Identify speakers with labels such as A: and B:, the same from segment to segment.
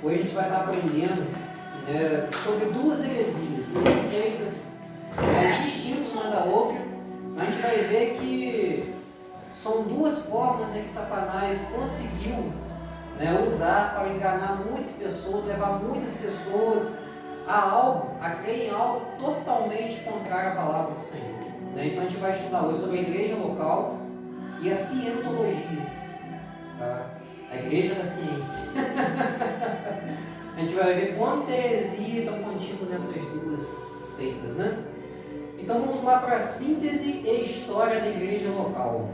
A: Hoje a gente vai estar aprendendo, né, sobre duas heresias, duas seitas, distintas uma da outra. A gente vai ver que são duas formas, né, que Satanás conseguiu, né, usar para enganar muitas pessoas, levar muitas pessoas a crer em algo totalmente contrário à palavra do Senhor. Né? Então a gente vai estudar hoje sobre a igreja local e a cientologia, tá? A igreja da ciência. A gente vai ver quanta heresia estão contida nessas duas seitas, né? Então vamos lá para a síntese e história da igreja local.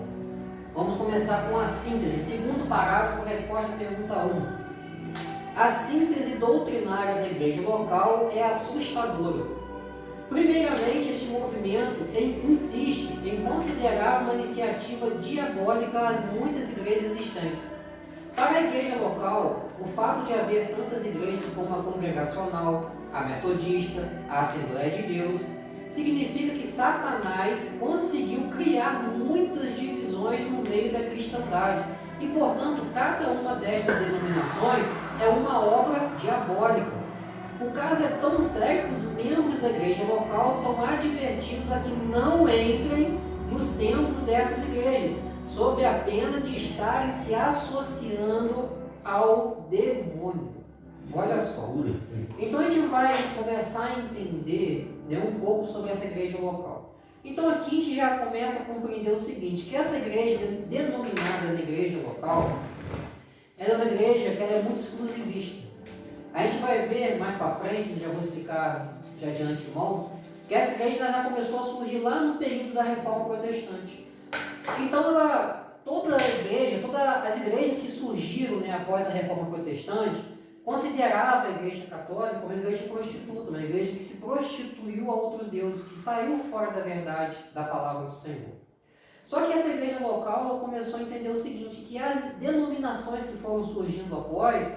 A: Vamos começar com a síntese. Segundo parágrafo, resposta à pergunta 1. A síntese doutrinária da igreja local é assustadora. Primeiramente, este movimento insiste em considerar uma iniciativa diabólica as muitas igrejas existentes. Para a igreja local, o fato de haver tantas igrejas como a Congregacional, a Metodista, a Assembleia de Deus, significa que Satanás conseguiu criar muitas divisões no meio da cristandade e, portanto, cada uma destas denominações é uma obra diabólica. O caso é tão sério que os membros da igreja local são advertidos a que não entrem nos templos dessas igrejas, sob a pena de estarem se associando ao demônio. Olha só. Então a gente vai começar a entender, né, um pouco sobre essa igreja local. Então aqui a gente já começa a compreender o seguinte, que essa igreja denominada na igreja local, ela é uma igreja que ela é muito exclusivista. A gente vai ver mais para frente, já vou explicar já de antemão, que essa igreja já começou a surgir lá no período da Reforma Protestante. Então todas as igrejas que surgiram, né, após a Reforma Protestante, considerava a igreja católica como uma igreja prostituta, uma igreja que se prostituiu a outros deuses, que saiu fora da verdade da palavra do Senhor. Só que essa igreja local ela começou a entender o seguinte, que as denominações que foram surgindo após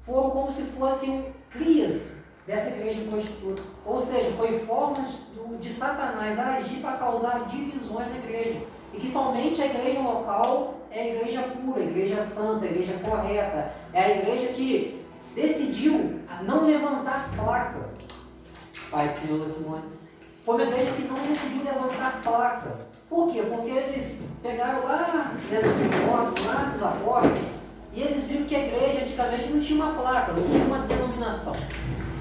A: foram como se fossem crias dessa igreja prostituta. Ou seja, foi formas de Satanás agir para causar divisões na igreja. E que somente a igreja local é a igreja pura, a igreja santa, a igreja correta. É a igreja que decidiu não levantar placa. Pai do Senhor, Simone. Foi uma igreja que não decidiu levantar placa. Por quê? Porque eles pegaram lá, né, dos primórdios, lá dos apóstolos, e eles viram que a igreja antigamente não tinha uma placa, não tinha uma denominação.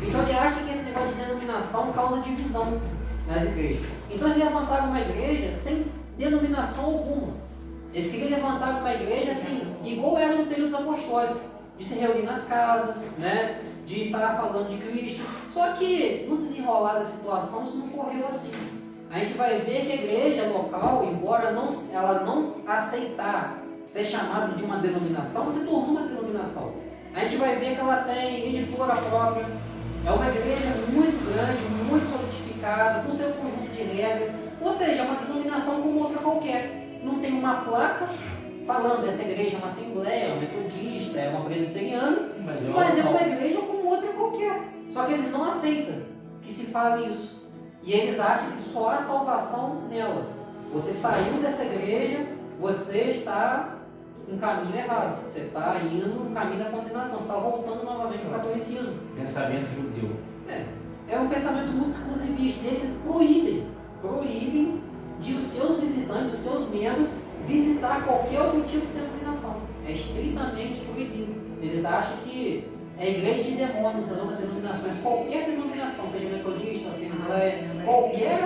A: Então ele acha que esse negócio de denominação causa divisão nas igrejas. Então eles levantaram uma igreja sem denominação alguma. Eles queriam levantar uma igreja assim, igual era no período apostólico, de se reunir nas casas, né, de estar falando de Cristo. Só que no desenrolar da situação isso não correu assim. A gente vai ver que a igreja local, embora ela não aceitar ser chamada de uma denominação, se tornou uma denominação. A gente vai ver que ela tem editora própria, é uma igreja muito grande, muito solidificada, com seu conjunto de regras, ou seja, é uma denominação como outra qualquer. Não tem uma placa falando essa igreja é uma assembleia, é uma metodista, é uma presbiteriana, mas é uma igreja como outra qualquer. Só que eles não aceitam que se fale isso. E eles acham que só há salvação nela. Você saiu dessa igreja, você está no caminho errado. Você está indo no caminho da condenação. Você está voltando novamente ao catolicismo.
B: Pensamento judeu.
A: É um pensamento muito exclusivista. Eles proíbem de os seus visitantes, os seus membros, visitar qualquer outro tipo de denominação. É estritamente proibido. Eles acham que é igreja de demônios, as outras denominações, qualquer denominação, seja metodista, assembleia, qualquer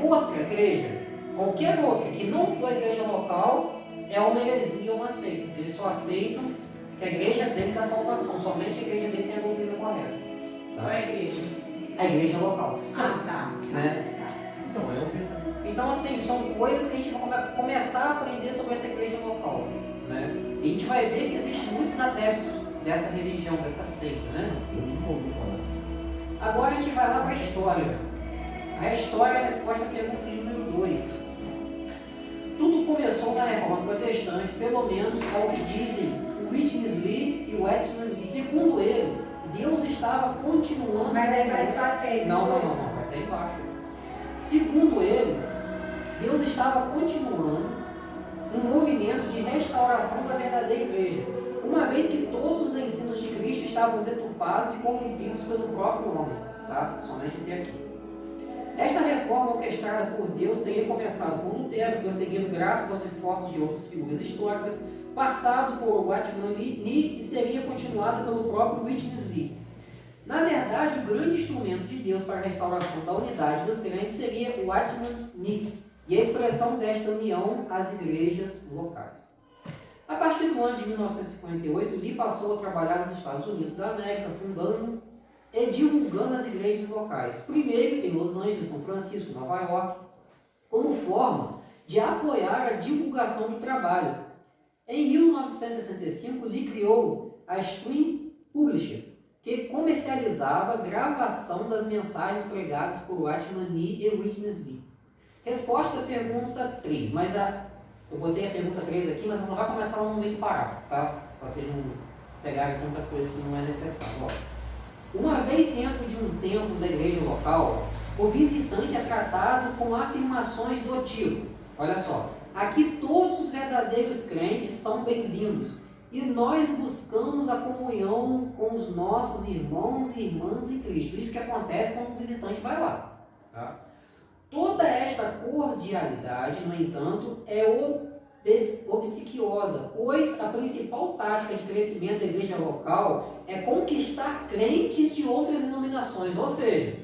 A: outra igreja, qualquer outra que não for a igreja local, é uma heresia, uma seita. Eles só aceitam que a igreja deles é a salvação, somente a igreja deles tem a doutrina correta. Tá?
C: Qual é a igreja?
A: A igreja local.
C: Tá.
A: Né?
B: Então, é um pensamento.
A: Então, assim, são coisas que a gente vai começar a aprender sobre essa igreja local. Né? E a gente vai ver que existem muitos adeptos dessa religião, dessa seita, né?
B: Eu nunca ouvi falar.
A: Agora a gente vai lá para a história. A história é a resposta à pergunta de número 2. Tudo começou na Reforma Protestante, pelo menos ao que dizem o Whitney Lee e o Edson Lee. Segundo eles, Deus estava continuando...
C: Mas aí vai só até
A: Não, vai até embaixo. Segundo eles, Deus estava continuando um movimento de restauração da verdadeira igreja, uma vez que todos os ensinos de Cristo estavam deturpados e corrompidos pelo próprio homem. Tá? Somente até aqui. Esta reforma orquestrada por Deus teria começado por Lutero, prosseguindo graças aos esforços de outras figuras históricas, passado por Watchman Nee e seria continuada pelo próprio Witness Lee. Na verdade, o grande instrumento de Deus para a restauração da unidade dos crentes seria o Watchman Nee e a expressão desta união às igrejas locais. A partir do ano de 1958, Lee passou a trabalhar nos Estados Unidos da América, fundando e divulgando as igrejas locais, primeiro em Los Angeles, São Francisco, Nova York, como forma de apoiar a divulgação do trabalho. Em 1965, Lee criou a Stream Publisher, que comercializava a gravação das mensagens pregadas por Watchman Nee e Witness Lee. Resposta à pergunta 3, eu botei a pergunta 3 aqui, mas ela vai começar lá no meio do parágrafo, tá? Para vocês não pegarem tanta coisa que não é necessário. Ó. Uma vez dentro de um templo da igreja local, o visitante é tratado com afirmações do tipo, olha só, aqui todos os verdadeiros crentes são bem-vindos e nós buscamos a comunhão com os nossos irmãos e irmãs em Cristo. Isso que acontece quando o visitante vai lá. Tá? Toda esta cordialidade, no entanto, é obsequiosa, pois a principal tática de crescimento da igreja local é conquistar crentes de outras denominações, ou seja,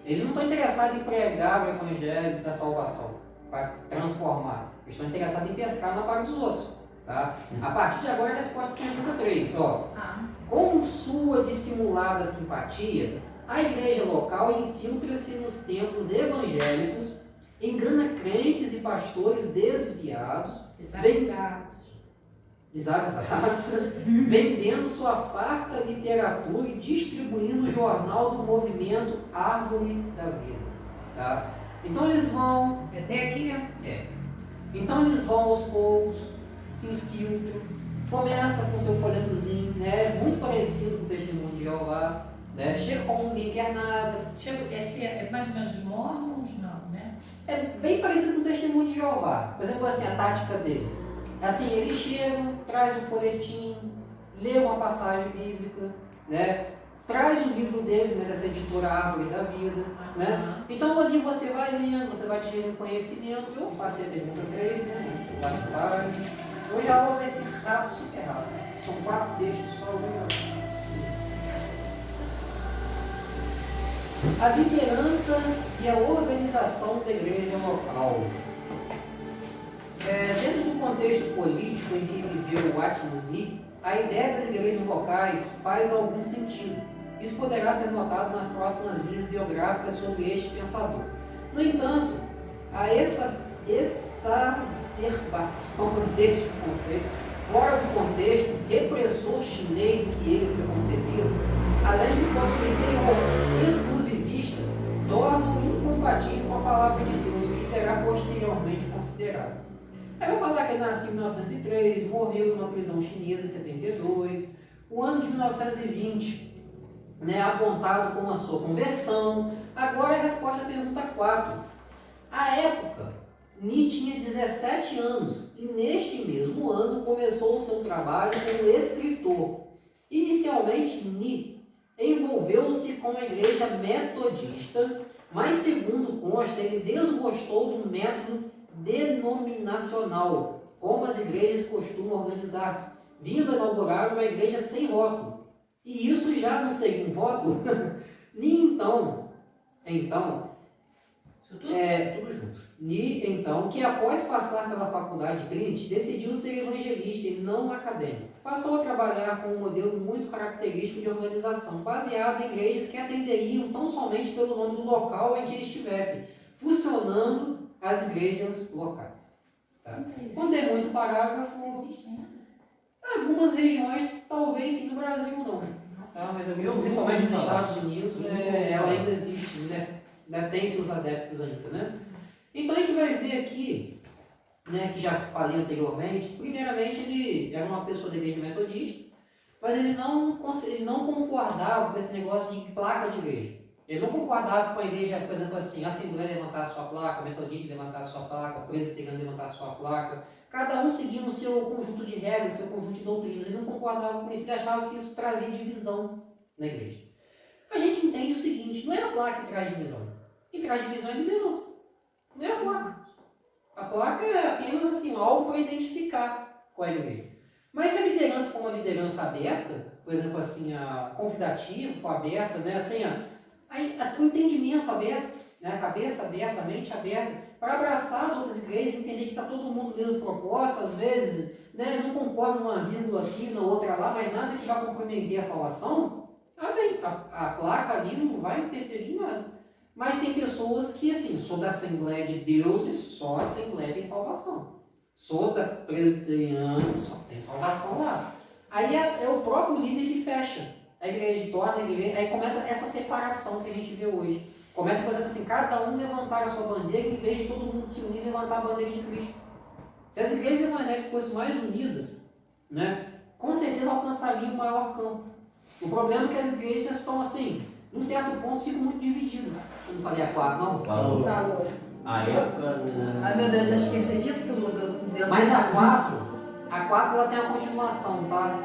A: eles não estão interessados em pregar o evangelho da salvação, para transformar, eles estão interessados em pescar na parte dos outros. Tá? A partir de agora, a resposta para a pergunta 3. Ó. Com sua dissimulada simpatia, a igreja local infiltra-se nos templos evangélicos, engana crentes e pastores desavisados, vendendo sua farta literatura e distribuindo o jornal do movimento Árvore da Vida. Tá? Então eles vão...
C: Até aqui,
A: Então eles vão aos poucos, se infiltram, começa com seu folhetozinho, né? Muito parecido com o Testemunho de Jeová, né? Chega como ninguém quer nada.
C: É mais ou menos os mormons, não, né?
A: É bem parecido com o Testemunho de Jeová. Por exemplo, assim, a tática deles. Assim, eles chegam, traz um folhetim, lê uma passagem bíblica, né? Traz o livro deles, né, dessa editora Árvore da Vida, né? Então ali você vai lendo, você vai tirando conhecimento. Eu passei a pergunta 3, né? Hoje a aula vai ser rápido, super rápido. São 4 textos, só a liderança e a organização da igreja local. Dentro do contexto político em que viveu Watchman Nee, a ideia das igrejas locais faz algum sentido. Isso poderá ser notado nas próximas linhas biográficas sobre este pensador. No entanto, a exacerbação deste conceito, fora do contexto repressor chinês em que ele foi concebido, além de possuir teor exclusivista, torna-o incompatível com a palavra de Deus, o que será posteriormente considerado. Aí eu vou falar que ele nasceu em 1903, morreu numa prisão chinesa em 72, o ano de 1920, né, apontado como a sua conversão. Agora a resposta à pergunta 4. À época, Nee tinha 17 anos e neste mesmo ano começou o seu trabalho como escritor. Inicialmente, Nee envolveu-se com a igreja metodista, mas segundo consta, ele desgostou do método denominacional, como as igrejas costumam organizar-se, vindo a inaugurar uma igreja sem rótulo. E isso já não seria um rótulo? Nee tudo junto. Nee, então, que após passar pela faculdade de Trinity, decidiu ser evangelista e não acadêmico. Passou a trabalhar com um modelo muito característico de organização, baseado em igrejas que atenderiam tão somente pelo nome do local em que estivessem, funcionando as igrejas locais. Tá? Quando é muito parágrafo, algumas regiões, talvez sim, no Brasil não. Tá? Mas principalmente nos Estados Unidos, ela ainda existe, né? Tem seus adeptos ainda, né? Então a gente vai ver aqui, né, que já falei anteriormente, primeiramente ele era uma pessoa da igreja metodista, mas ele não concordava com esse negócio de placa de igreja. Ele não concordava com a igreja, por exemplo assim, a Assembleia levantar sua placa, a Metodista levantar sua placa, o Presbiteriano levantar sua placa, cada um seguindo o seu conjunto de regras, seu conjunto de doutrinas. Ele não concordava com isso, ele achava que isso trazia divisão na igreja. A gente entende o seguinte, não é a placa que traz divisão. Quem traz divisão é a liderança. Não é a placa. A placa é apenas assim, algo para identificar qual é a igreja. Mas se a liderança for uma liderança aberta, por exemplo, assim, a convidativa, aberta, né, assim, o entendimento aberto, né, a cabeça aberta, a mente aberta, para abraçar as outras igrejas, entender que está todo mundo no mesmo propósito, às vezes, né, não concorda numa vírgula aqui, na outra lá, mas nada que vai comprometer a salvação, a placa ali não vai interferir em nada. Mas tem pessoas que, assim, sou da Assembleia de Deus e só a Assembleia tem salvação. Sou da Presbiteriana, só tem salvação lá. Aí é o próprio líder que fecha a igreja, torna a igreja, aí começa essa separação que a gente vê hoje. Começa, por exemplo, assim, cada um levantar a sua bandeira em vez de todo mundo se unir e levantar a bandeira de Cristo. Se as igrejas evangélicas fossem mais unidas, né, com certeza alcançariam o maior campo. O problema é que as igrejas estão assim, num certo ponto, ficam muito divididas. Eu não falei a 4, não?
B: Falou.
D: Falou.
B: A época.
D: Ai meu Deus, já esqueci de tudo.
A: Mas a 4 ela tem a continuação, tá?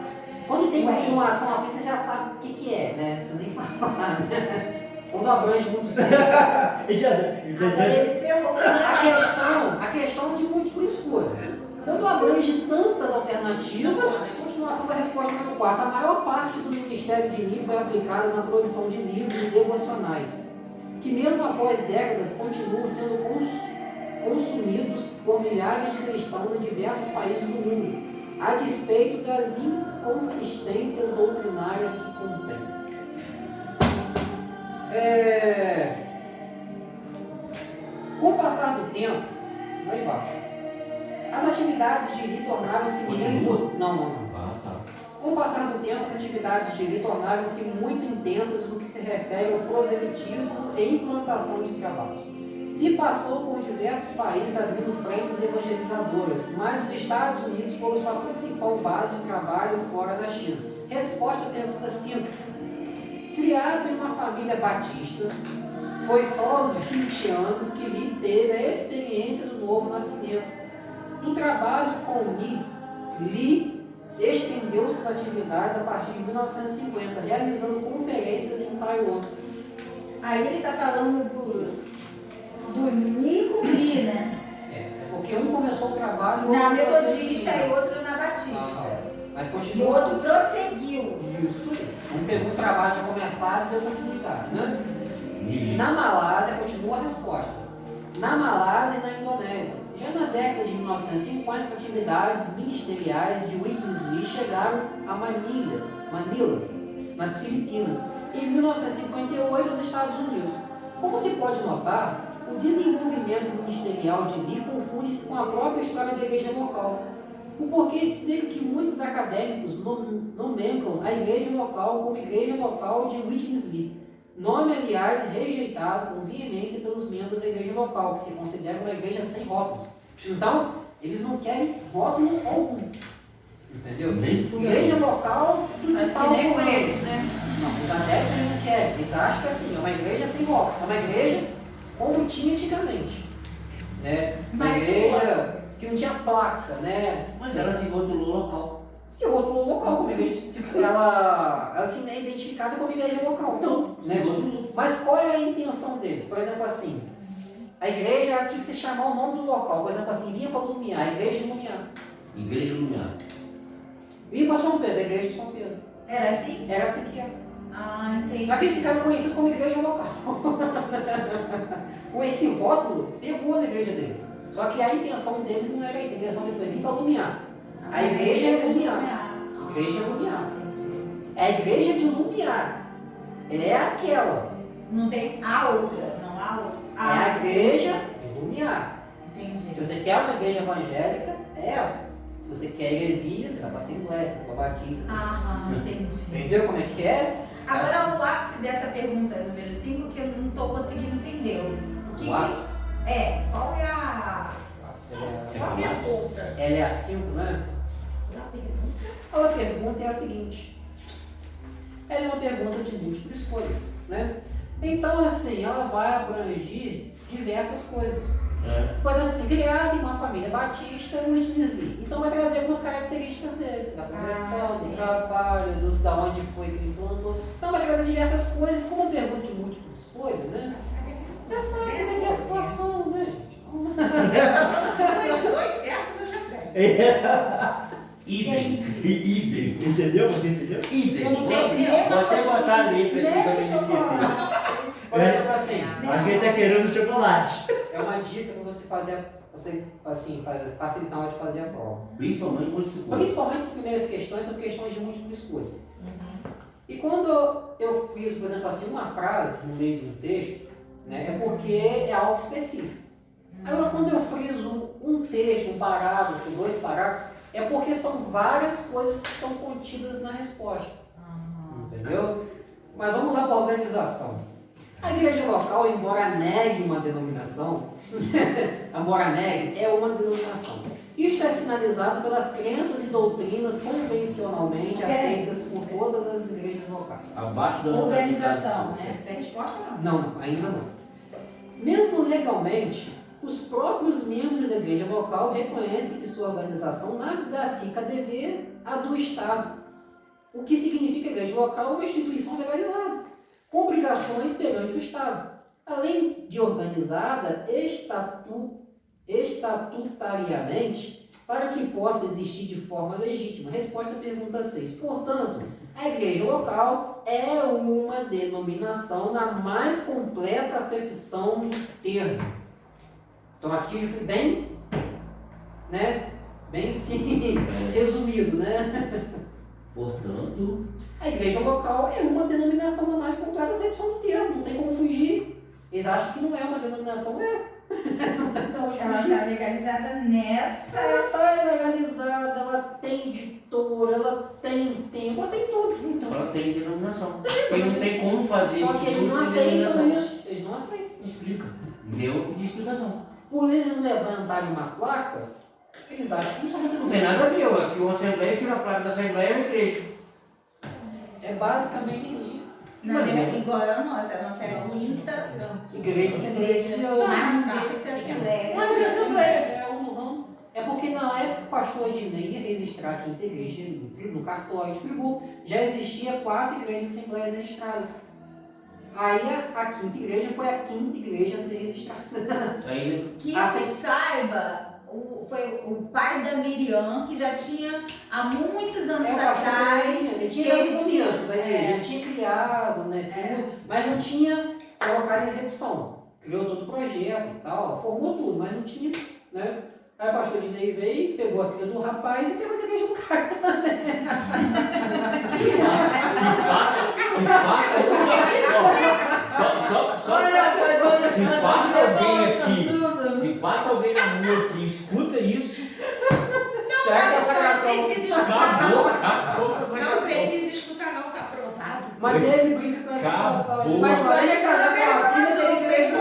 A: Quando tem continuação assim, você já sabe o que é, né? Não precisa nem falar, né? Quando abrange muitos textos.
D: Agora ele ferrou.
A: A questão é de múltipla escolha. Quando abrange tantas alternativas, continuação da resposta número 4. A maior parte do ministério de Ni foi aplicada na produção de livros e devocionais, que mesmo após décadas continuam sendo consumidos por milhares de cristãos em diversos países do mundo, a despeito das inconsistências doutrinárias que contém. Com o passar do tempo, lá embaixo, as atividades de Li tornaram-se muito... Com o passar do tempo, as atividades de Li tornaram-se muito intensas no que se refere ao proselitismo e implantação de trabalhos. Li passou por diversos países abrindo frentes evangelizadoras, mas os Estados Unidos foram sua principal base de trabalho fora da China. Resposta à pergunta 5. Criado em uma família batista, foi só aos 20 anos que Li teve a experiência do novo nascimento. No trabalho com Li estendeu suas atividades a partir de 1950, realizando conferências em Taiwan.
D: Aí ele está falando do Nico Li, né?
A: É porque um começou o trabalho
D: Na Metodista e outro na Batista.
A: Mas
D: E o
A: continua.
D: outro prosseguiu.
A: Isso aí. Um pegou o trabalho de começar e deu continuidade, né? Na Malásia, continua a resposta. Na Malásia e na Indonésia. Já na década de 1950, as atividades ministeriais de Whitney Smith chegaram a Manila, nas Filipinas, e em 1958 aos Estados Unidos. Como se pode notar, o desenvolvimento ministerial de Lee confunde-se com a própria história da igreja local. O porquê explica que muitos acadêmicos nomenclam a igreja local como igreja local de Whitney Smith, nome, aliás, rejeitado com veemência pelos membros da igreja local, que se considera uma igreja sem rótulos. Então, eles não querem rótulo algum. Entendeu? Igreja local do
C: Mas
A: tal
C: que nem com
A: fulano.
C: eles, né?
A: Não, os adeptos eles não querem. Eles acham que assim, é uma igreja sem rótulos. É uma igreja como tinha antigamente. Né? Uma
D: Mas
A: igreja que não tinha placa, né?
B: Mas ela se rotulou local.
A: Se rotulou local como igreja. Ela assim, é identificada como igreja local.
B: Então,
A: né?
B: se rotulou.
A: Mas qual é a intenção deles? Por exemplo, assim, a igreja tinha que se chamar o nome do local. Por exemplo, assim, vinha para Lumiar, a igreja de Lumiar.
B: Igreja Lumiar.
A: Vinha para São Pedro, a igreja de São Pedro.
D: Era assim?
A: Era assim que era.
D: Ah, entendi.
A: Só que eles ficaram conhecidos como igreja local. Com esse rótulo, pegou na igreja deles. Só que a intenção deles não era isso. A intenção deles foi vir para Lumiar. A igreja é Lumiar. A igreja é Lumiar. É a igreja de Lumiar. É aquela.
D: Não tem a outra, não há outra.
A: É a igreja de Lumiar.
D: Entendi.
A: Se você quer uma igreja evangélica, é essa. Se você quer heresia, você vai para a Assembleia, você vai para a Batista.
D: Ah, entendi.
A: Entendeu como é que é?
D: Agora o ápice dessa pergunta número 5 que eu não estou conseguindo entender. O que
A: O ápice?
D: qual é a pergunta?
A: Ela é a 5, né?
D: A pergunta?
A: A pergunta é a seguinte. Ela é uma pergunta de múltiplas escolhas, né? Então, assim, ela vai abranger diversas coisas. Por exemplo, assim, criado em uma família batista, Luiz Lee. Então vai trazer algumas características dele, da conversão, do trabalho, da onde foi que ele plantou. Então vai trazer diversas coisas, como pergunta de múltipla escolha, né? Já sabe como é que é a situação, né, gente?
C: Mas dois certos eu já tenho.
B: Idem.
E: Entendeu? Você entendeu?
D: Eu
B: Idem.
D: não tenho
B: Vou até botar a letra aqui pra ele não esquecer.
A: Por exemplo, assim,
E: Acho que ele tá querendo chocolate.
A: é uma dica para você fazer, facilitar na hora de fazer a prova.
B: Principalmente múltipla.
A: Principalmente as primeiras questões são questões de múltipla escolha. E quando eu fiz, por exemplo, assim, uma frase no meio de um texto, né, é porque é algo específico. Agora, quando eu friso um texto, um parágrafo, 2 parágrafos, é porque são várias coisas que estão contidas na resposta. Entendeu? Mas vamos lá para a organização. A igreja local, embora negue uma denominação, embora negue, é uma denominação. Isto é sinalizado pelas crenças e doutrinas convencionalmente aceitas por todas as igrejas locais.
B: Abaixo da
D: Organização, né?
C: Essa é a resposta não.
A: Não, ainda não. Mesmo legalmente, os próprios membros da igreja local reconhecem que sua organização na verdade fica a dever a do Estado. O que significa que a igreja local é uma instituição legalizada, com obrigações perante o Estado. Além de organizada estatutariamente, para que possa existir de forma legítima. Resposta à pergunta 6. Portanto, a igreja local é uma denominação na mais completa acepção do termo. Então aqui eu fui bem, né? Bem sim, resumido, né?
B: Portanto,
A: A igreja local é uma denominação na mais completa acepção do termo. Não tem como fugir. Eles acham que não é uma denominação, não tem de onde
D: Ela
A: fugir.
D: está legalizada nessa.
A: Ela está legalizada, ela tem editora, ela tem tempo, ela tem tudo. Então,
B: ela tem denominação. Porque não tem como fazer
A: só
B: isso
A: que eles
B: tudo
A: não
B: sem
A: aceitam
B: denominação.
A: isso. Eles não aceitam.
B: Explica. Deu de explicação.
A: Por eles não levantarem uma placa, eles acham que não são uma
B: Não tem
A: denominação.
B: nada a ver. Aqui uma assembleia tira a placa da assembleia é uma igreja.
A: É basicamente isso.
D: Não, é igual a nossa. A nossa é a quinta
A: Igreja
D: igreja. Mas não deixa de ser assembleia.
A: Mas é assembleia, é um ramo. É porque na época o pastor Ednei ia registrar a quinta igreja no cartório de Friburgo, já existia 4 igrejas assembleias registradas. Aí a quinta igreja foi a quinta igreja a ser registrada.
B: Aí,
D: Que eu saiba, foi o pai da Miriam, que já tinha há muitos anos
A: O pastor
D: atrás.
A: Ednei, ele
D: que
A: tinha
D: ele
A: no
D: tinha-
A: começo da igreja, ele tinha criado, né, tudo, mas não tinha colocado em execução. Criou todo o projeto e tal, formou tudo, mas não tinha, né? Aí o pastor Ednei veio, pegou a filha do rapaz e pegou a igreja do cara também.
B: se passa se passa alguém aqui, se passa alguém na rua que escuta isso,
C: Não precisa escutar,
B: acabou,
C: não precisa escutar, não, tá aprovado.
A: Mas ele brinca com essa situação.
B: Acabou.
A: Mas quando ele ia casar com a filha da igreja.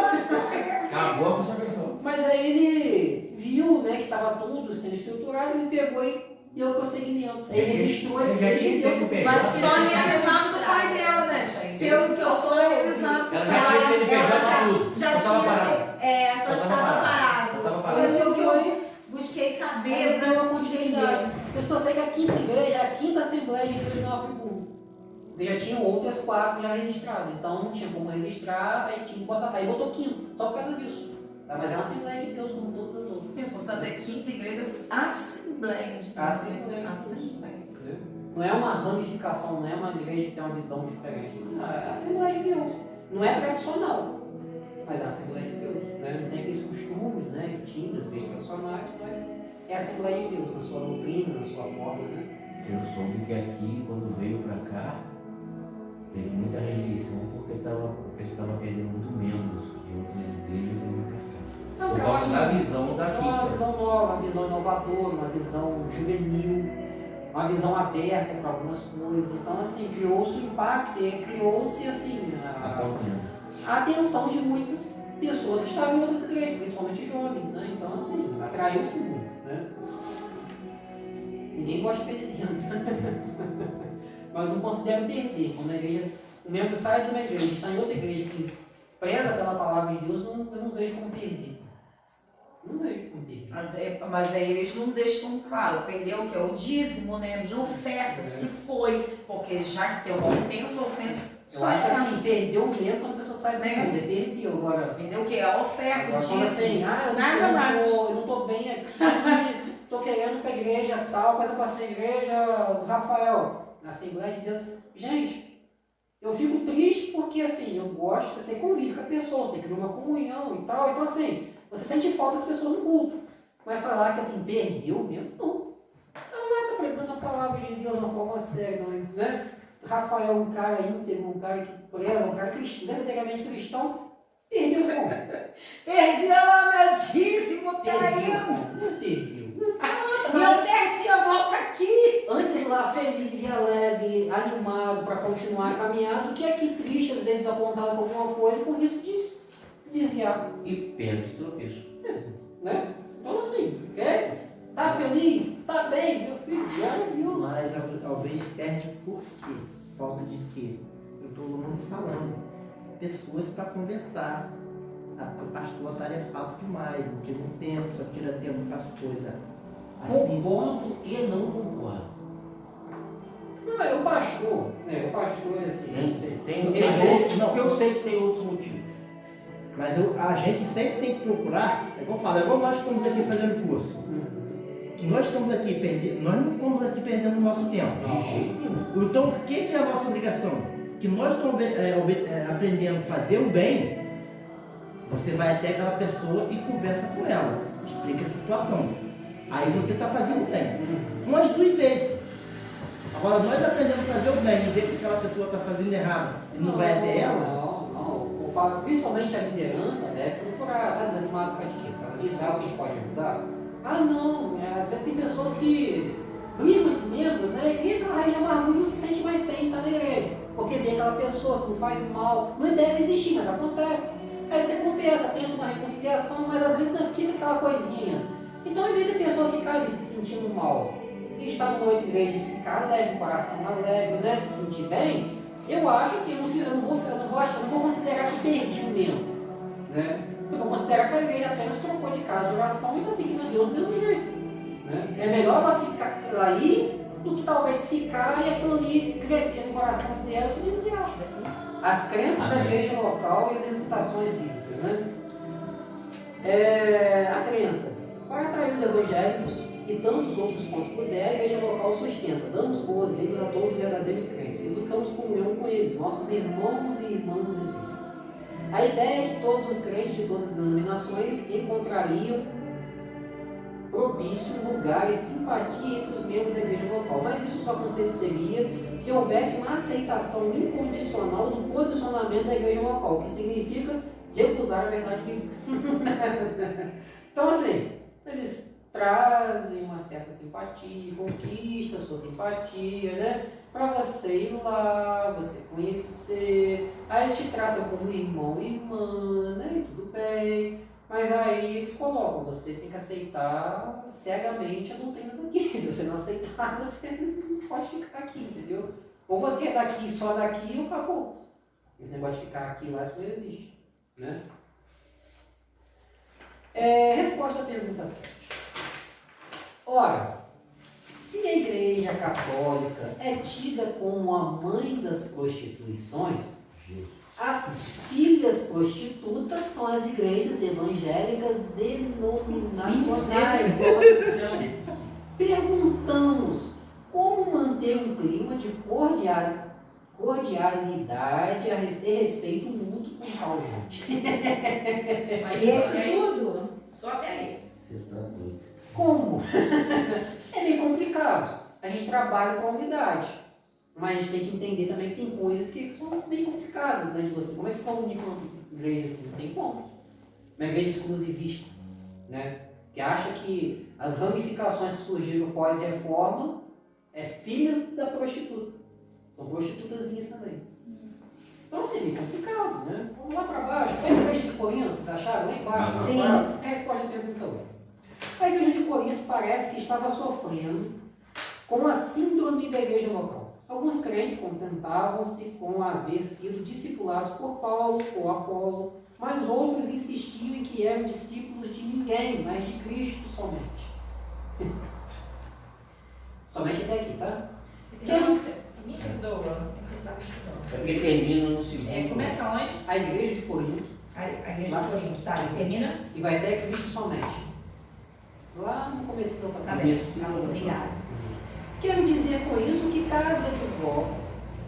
B: acabou a consagração.
A: Mas aí ele viu, né, que estava tudo sendo estruturado, ele pegou e deu prosseguimento. Aí ele registrou a
B: Já
A: igreja
B: tinha
A: e deu
B: CNPJ.
D: Mas só a revisão do pai dela, né, gente? Pelo que eu sou, a revisão do
B: Ela
D: pai
B: já tinha CNPJ
D: ela
B: tudo.
D: já
B: Só tava
D: tinha.
B: parado.
D: Só
B: Só
D: estava
B: tava
D: parado.
B: Só tava parado.
A: Aí
D: Pelo que
A: ele
D: eu
A: foi,
D: busquei
A: aí
D: saber.
A: ele deu uma continuidade. Eu só sei que a quinta igreja, a quinta assembleia de Deus de Nova Friburgo. Já tinham outras 4 já registradas, então não tinha como registrar, aí tinha que botar, aí botou quinto, só por causa disso. Tá? Mas é uma Assembleia de Deus, como todas as outras.
F: Portanto, é quinta igreja assembleia.
A: Assembleia.
F: Assembleia.
A: Não é uma ramificação, não é uma igreja que tem uma visão diferente. Não, é a Assembleia de Deus. Não é tradicional, mas é a Assembleia de Deus. Né? Não tem aqueles costumes, né, retinas, bem tradicionais, mas é a Assembleia de Deus, na sua doutrina, na sua forma. Né?
B: Eu soube que aqui, quando veio pra cá, teve muita rejeição porque o pessoal estava perdendo muito membros de outras igrejas e veio pra cá.
A: Não,
B: Por
A: é
B: causa
A: uma-
B: da visão da
A: É uma
B: quinta.
A: visão nova, uma visão inovadora, uma visão juvenil, uma visão aberta para algumas coisas. Então, assim, criou-se o impacto, e criou-se, assim,
B: A contenda.
A: a atenção de muitas pessoas que estavam em outras igrejas, principalmente jovens, né? Então, assim, atraiu-se muito, né? Ninguém gosta de perder tempo. Mas não considero perder. Quando a igreja, o membro sai de uma igreja, está em outra igreja que preza pela palavra de Deus, eu não vejo como perder. Não vejo como perder.
F: Mas aí eles não deixam claro, perdeu o que é o dízimo, né? Minha oferta, se foi, porque já que tem uma ofensa, a ofensa
A: Eu
F: só
A: acho
F: é
A: assim, perdeu mesmo quando a pessoa sai do
F: Né?
A: mundo, perdeu. Agora,
F: Entendeu o que é a oferta, o
A: agora quando assim,
F: dízimo.
A: eu não tô bem aqui, tô querendo ir pra igreja tal, coisa pra ser igreja do Rafael, na Assembleia de Deus. Gente, eu fico triste porque assim, eu gosto, você convive com a pessoa, você cria uma comunhão e tal, então assim, você sente falta das pessoas no culto. Mas falar que assim, perdeu mesmo, não. Então lá tá pregando a palavra de Deus de uma forma séria, né? Rafael é um cara íntegro, um cara que preza, um cara cristão, verdadeiramente cristão, perdeu como?
F: Perdi lá, meu dízimo, tá
A: Perdeu
F: indo.
A: como? Não perdeu.
F: Minha ofertinha volta aqui.
A: Antes lá feliz e alegre, animado para continuar a caminhada, do que aqui triste, às vezes desapontado com alguma coisa, com risco de desviar.
B: E perde tropeço.
A: Né? Então assim, tá feliz? Tá bem, meu filho, glória a Deus.
E: Mas talvez perde por quê? Falta de quê? Eu todo mundo falando. Pessoas para conversar. O pastor atarefado demais, não tira um tempo, só tira tempo para as coisas. Assim,
B: Concordo e não concordo.
A: Não, é o pastor, né? O pastor assim.
B: Tem
A: Ele
B: outros,
E: não.
B: porque eu sei que tem outros motivos.
E: mas a gente sempre tem que procurar, é igual eu falo, é igual nós estamos aqui fazendo curso. Que nós estamos aqui perdendo, nós não estamos aqui perdendo o nosso tempo.
B: De jeito nenhum.
E: Então, o que é a nossa obrigação? Que nós estamos aprendendo a fazer o bem, você vai até aquela pessoa e conversa com ela, explica a situação. Aí você está fazendo o bem. Umas 2 vezes. Agora, nós aprendemos a fazer o bem e ver que aquela pessoa está fazendo errado e não vai até ela.
A: Não. Principalmente a liderança deve procurar, tá desanimado para quê? Por causa disso, é algo que a gente pode ajudar? Ah, não. Às vezes tem pessoas que brigam entre membros, né? Cria aquela raiz de amargura e não se sente mais bem, tá na igreja. Porque vê aquela pessoa que não faz mal. Não deve existir, mas acontece. Aí você conversa, tenta uma reconciliação, mas às vezes não fica aquela coisinha. Então, em vez da pessoa ficar ali se sentindo mal e estar numa outra igreja e ficar alegre, coração alegre, né? Se sentir bem, eu acho assim, eu não vou considerar que perdi o mesmo. Né? Eu vou considerar que a igreja apenas trocou de casa de oração e está seguindo a Deus do mesmo jeito. Né? É melhor ela ficar aí do que talvez ficar e aquilo ali crescer no coração dela e se desviar. As crenças da igreja local e as refutações bíblicas. Né? A crença. Para atrair os evangélicos e tantos outros quanto puder, a igreja local sustenta. Damos boas-vindas a todos os verdadeiros crentes e buscamos comunhão com eles, nossos irmãos e irmãs em Cristo. A ideia é que todos os crentes de todas as denominações encontrariam propício, lugar e simpatia entre os membros da igreja local. Mas isso só aconteceria se houvesse uma aceitação incondicional do posicionamento da igreja local, que significa recusar a verdade bíblica. Então, assim, eles trazem uma certa simpatia, conquista a sua simpatia, né? Para você ir lá, você conhecer, aí eles te tratam como irmão e irmã, né? E tudo bem, mas aí eles colocam, você tem que aceitar cegamente a doutrina daqui. Se você não aceitar, você não pode ficar aqui, entendeu? Ou você é daqui, só daqui, ou acabou. Esse negócio de ficar aqui lá, isso não existe, né? Resposta à pergunta 7. Ora, se a Igreja Católica é tida como a mãe das prostituições, as filhas prostitutas são as igrejas evangélicas denominacionais. Perguntamos como manter um clima de cordialidade e respeito mútuo com tal gente.
C: Mas
D: Isso
C: aí,
D: tudo?
C: só até aí.
B: Você está doido.
A: Como? É meio complicado. A gente trabalha com a unidade. Mas a gente tem que entender também que tem coisas que são bem complicadas, né? De você. Como é que se comunica uma igreja assim? Não tem como. Uma igreja exclusivista, né? Que acha que as ramificações que surgiram pós-reforma é filhas da prostituta. São prostitutazinhas também. Então, assim, é meio complicado, né? Vamos lá para baixo. A igreja de Corinto, vocês acharam? Lá embaixo.
D: Sim.
A: A resposta à pergunta 1. A igreja de Corinto parece que estava sofrendo com a síndrome da igreja local. Alguns crentes contentavam-se com haver sido discipulados por Paulo ou Apolo, mas outros insistiam em que eram discípulos de ninguém, mas de Cristo somente. Somente até aqui, tá?
C: Me perdoa, eu estava estudando.
B: Porque termina no segundo.
C: Começa onde?
A: A igreja de Corinto,
C: A igreja de Corinto, tá? E termina?
A: e vai até Cristo somente. Lá no começo do
C: Tá
A: capítulo.
C: bem, tá bom, obrigada.
A: Quero dizer com isso que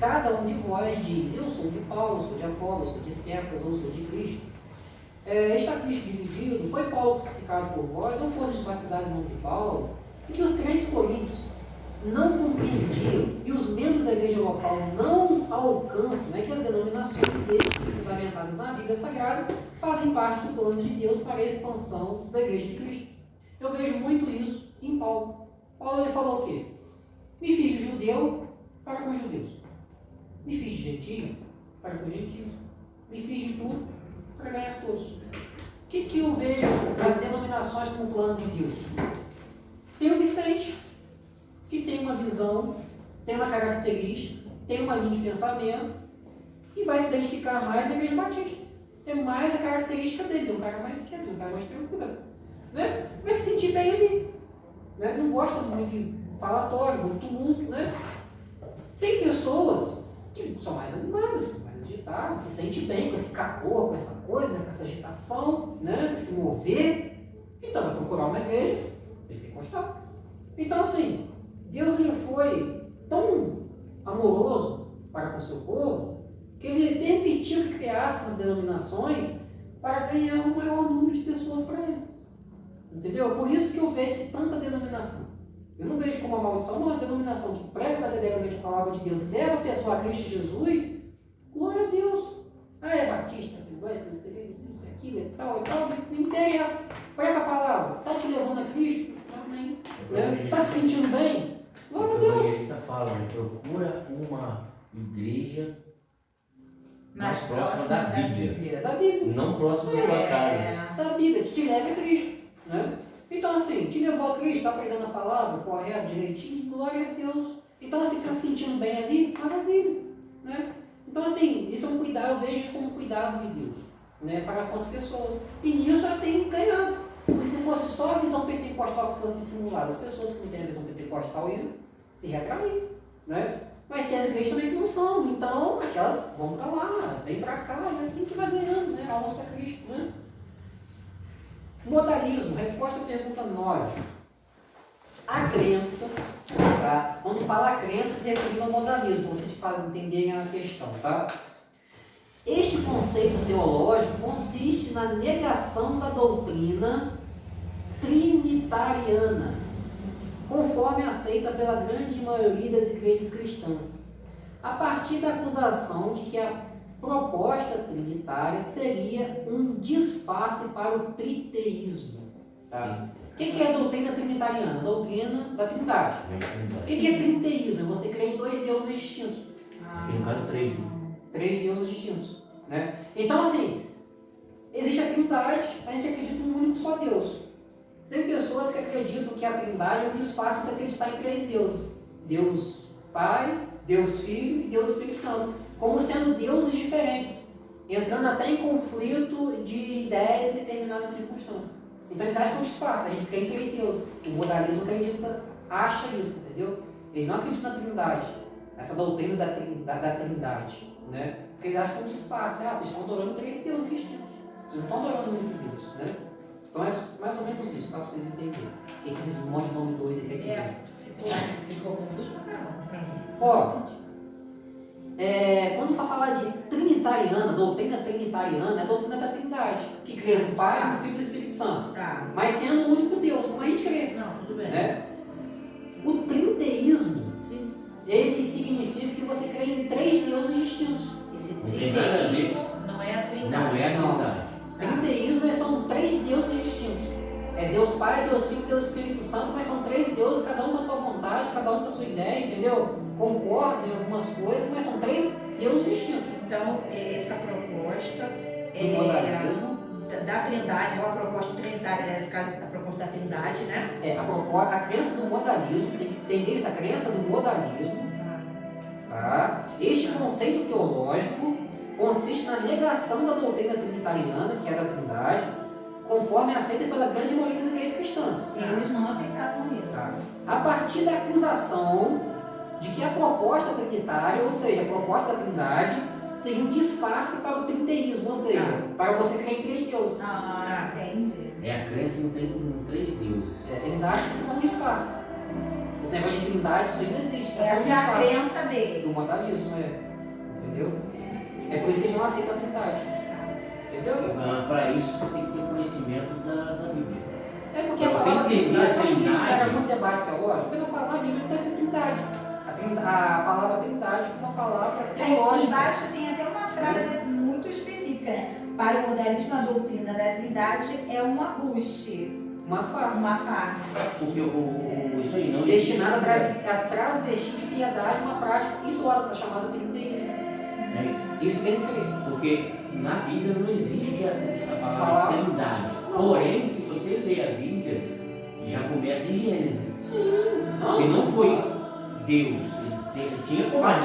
A: cada um de vós diz, eu sou de Paulo, sou de Apolo, sou de Cefas, ou sou de Cristo. Está Cristo dividido? Foi Paulo crucificado por vós, ou fostes batizados em nome de Paulo? Porque os crentes coríntios não compreendiam, e os membros da igreja local não alcançam, que as denominações deles, fundamentadas na Bíblia Sagrada, fazem parte do plano de Deus para a expansão da igreja de Cristo. Eu vejo muito isso em Paulo. Paulo ele falou o quê? Me fiz de judeu para com os judeus. Me fiz de gentio para com os gentios. Me fiz de tudo para ganhar todos. O que eu vejo nas denominações como plano de Deus? Tem o Vicente, que tem uma visão, tem uma característica, tem uma linha de pensamento e vai se identificar mais na igreja batista. É mais a característica dele, um cara mais quieto, um cara mais tranquilo, né? Vai se sentir bem ali, né? Não gosta muito de falatório, muito tumulto, né? Tem pessoas que são mais animadas, são mais agitadas, se sente bem com esse calor, com essa coisa, né? Com essa agitação, né? Com se mover. Então vai procurar uma igreja pentecostal. Então assim, Deus ele foi tão amoroso para com o seu povo que ele permitiu que criasse as denominações para ganhar um maior número de pessoas para ele. Entendeu? Por isso que eu vejo tanta denominação. Eu não vejo como uma maldição, não. É uma denominação que prega verdadeiramente a palavra de Deus, leva a pessoa a Cristo Jesus. Glória a Deus. É batista, assembleia, isso, aquilo e tal, não interessa. Prega a palavra. Está te levando a Cristo? Amém. Está se sentindo bem? Glória a
B: O
A: Deus.
B: evangelista fala, né? Procura uma igreja mais próxima da Bíblia.
A: Da Bíblia.
B: Não próxima da tua casa.
A: Da Bíblia, que te leva a Cristo. Né? Então, assim, te levou a Cristo, está pregando a palavra correta, direitinho, glória a Deus. Então, assim, está se sentindo bem ali, maravilha. Né? Então, assim, isso é um cuidado, eu vejo isso como um cuidado de Deus, né, para com as pessoas. E nisso ela tem ganhado. Porque se fosse só a visão pentecostal que fosse dissimulada, as pessoas que não têm a visão pentecostal iam se retrair. Né? Mas tem as igrejas também que não são, então aquelas vão para lá, vem para cá, e assim que vai ganhando, né, almas para Cristo. Né? Modalismo, resposta à pergunta 9. A crença, tá? Quando fala a crença, se refere ao modalismo, para vocês entenderem a questão, tá? Este conceito teológico consiste na negação da doutrina trinitariana, conforme aceita pela grande maioria das igrejas cristãs, a partir da acusação de que a proposta trinitária seria um disfarce para o triteísmo. Tá? O que é a doutrina trinitariana? A doutrina da Trindade. O que é triteísmo? É você crer em dois deuses distintos.
B: Aqui no caso, 3.
A: Três deuses distintos. Né? Então, assim, existe a Trindade, mas a gente acredita num único só Deus. Tem pessoas que acreditam que a Trindade é um disfarce para você acreditar em três deuses. Deus Pai, Deus Filho e Deus Espírito Santo. Como sendo deuses diferentes, entrando até em conflito de ideias em determinadas circunstâncias. Então eles acham que é um disfarce, a gente crê em três deuses. O modalismo acredita, acha isso, entendeu? Ele não acredita na Trindade, essa doutrina da Trindade, né? Porque eles acham que é um disfarce, vocês estão adorando três deuses distintos, vocês não estão adorando um único Deus, né? Então é mais ou menos isso, tá? Para vocês entenderem. O que esses monte de nome doido quer dizer.
C: Ficou confuso pra caramba pra mim.
A: Ó, quando for falar de trinitariana, doutrina trinitariana, é a doutrina da Trindade, que crê no Pai, no Filho e no Espírito Santo,
C: Tá.
A: mas sendo o único Deus, como a gente crê.
C: Não, tudo bem.
A: Né? O trinteísmo, ele significa que você crê em três deuses distintos.
C: Esse
B: Não tem nada a ver.
C: triteísmo não é a Trindade.
B: Não é a Trindade.
A: Trinteísmo são três deuses distintos. É Deus Pai, Deus Filho e Deus Espírito Santo, mas são três deuses, cada um com a sua vontade, cada um com a sua ideia, entendeu? Concordam em algumas coisas, mas são três deuses distintos.
C: Então, essa proposta
A: Do modalismo.
C: da Trindade, ou a proposta trinitária, no caso, a proposta da Trindade, né?
A: A crença do modalismo, tem que entender essa crença do modalismo, Tá? Este conceito teológico consiste na negação da doutrina trinitariana, que é da Trindade, conforme aceita pela grande maioria das igrejas cristãs.
D: Eles não aceitavam isso.
A: Tá? A partir da acusação de que a proposta trinitária, ou seja, a proposta da Trindade, seria um disfarce para o trinteísmo, ou seja, para você crer em 3 deuses.
D: Ah, entendi.
B: É a crença em três deuses.
A: Eles acham que isso é um disfarce. Esse negócio de Trindade, isso aí não existe. Isso é um
D: Essa é a
A: disfarce
D: crença dele.
A: do modalismo, entendeu? É por isso que eles não aceitam a Trindade. Entendeu?
B: Para isso você tem que ter conhecimento da Bíblia.
A: É porque a
B: Pra você
A: palavra
B: entender a
A: Trindade, porque isso
B: Trindade.
A: gera muito debate teológico, porque na Bíblia não está escrito Trindade. A palavra Trindade foi uma palavra
D: Aí
A: teológica.
D: embaixo tem até uma frase muito específica, né? Para o modernismo, a doutrina da Trindade é um abuste,
A: Uma face.
D: uma farsa.
B: Porque isso aí não
A: Destinada a transvestir de piedade uma prática idólatra chamada trinteísmo.
B: É,
A: Isso que eles creem.
B: porque na Bíblia não existe a palavra Trindade. Porém, se você ler a Bíblia, já começa em Gênesis.
A: Não,
B: E não foi Deus, ele tinha companhia.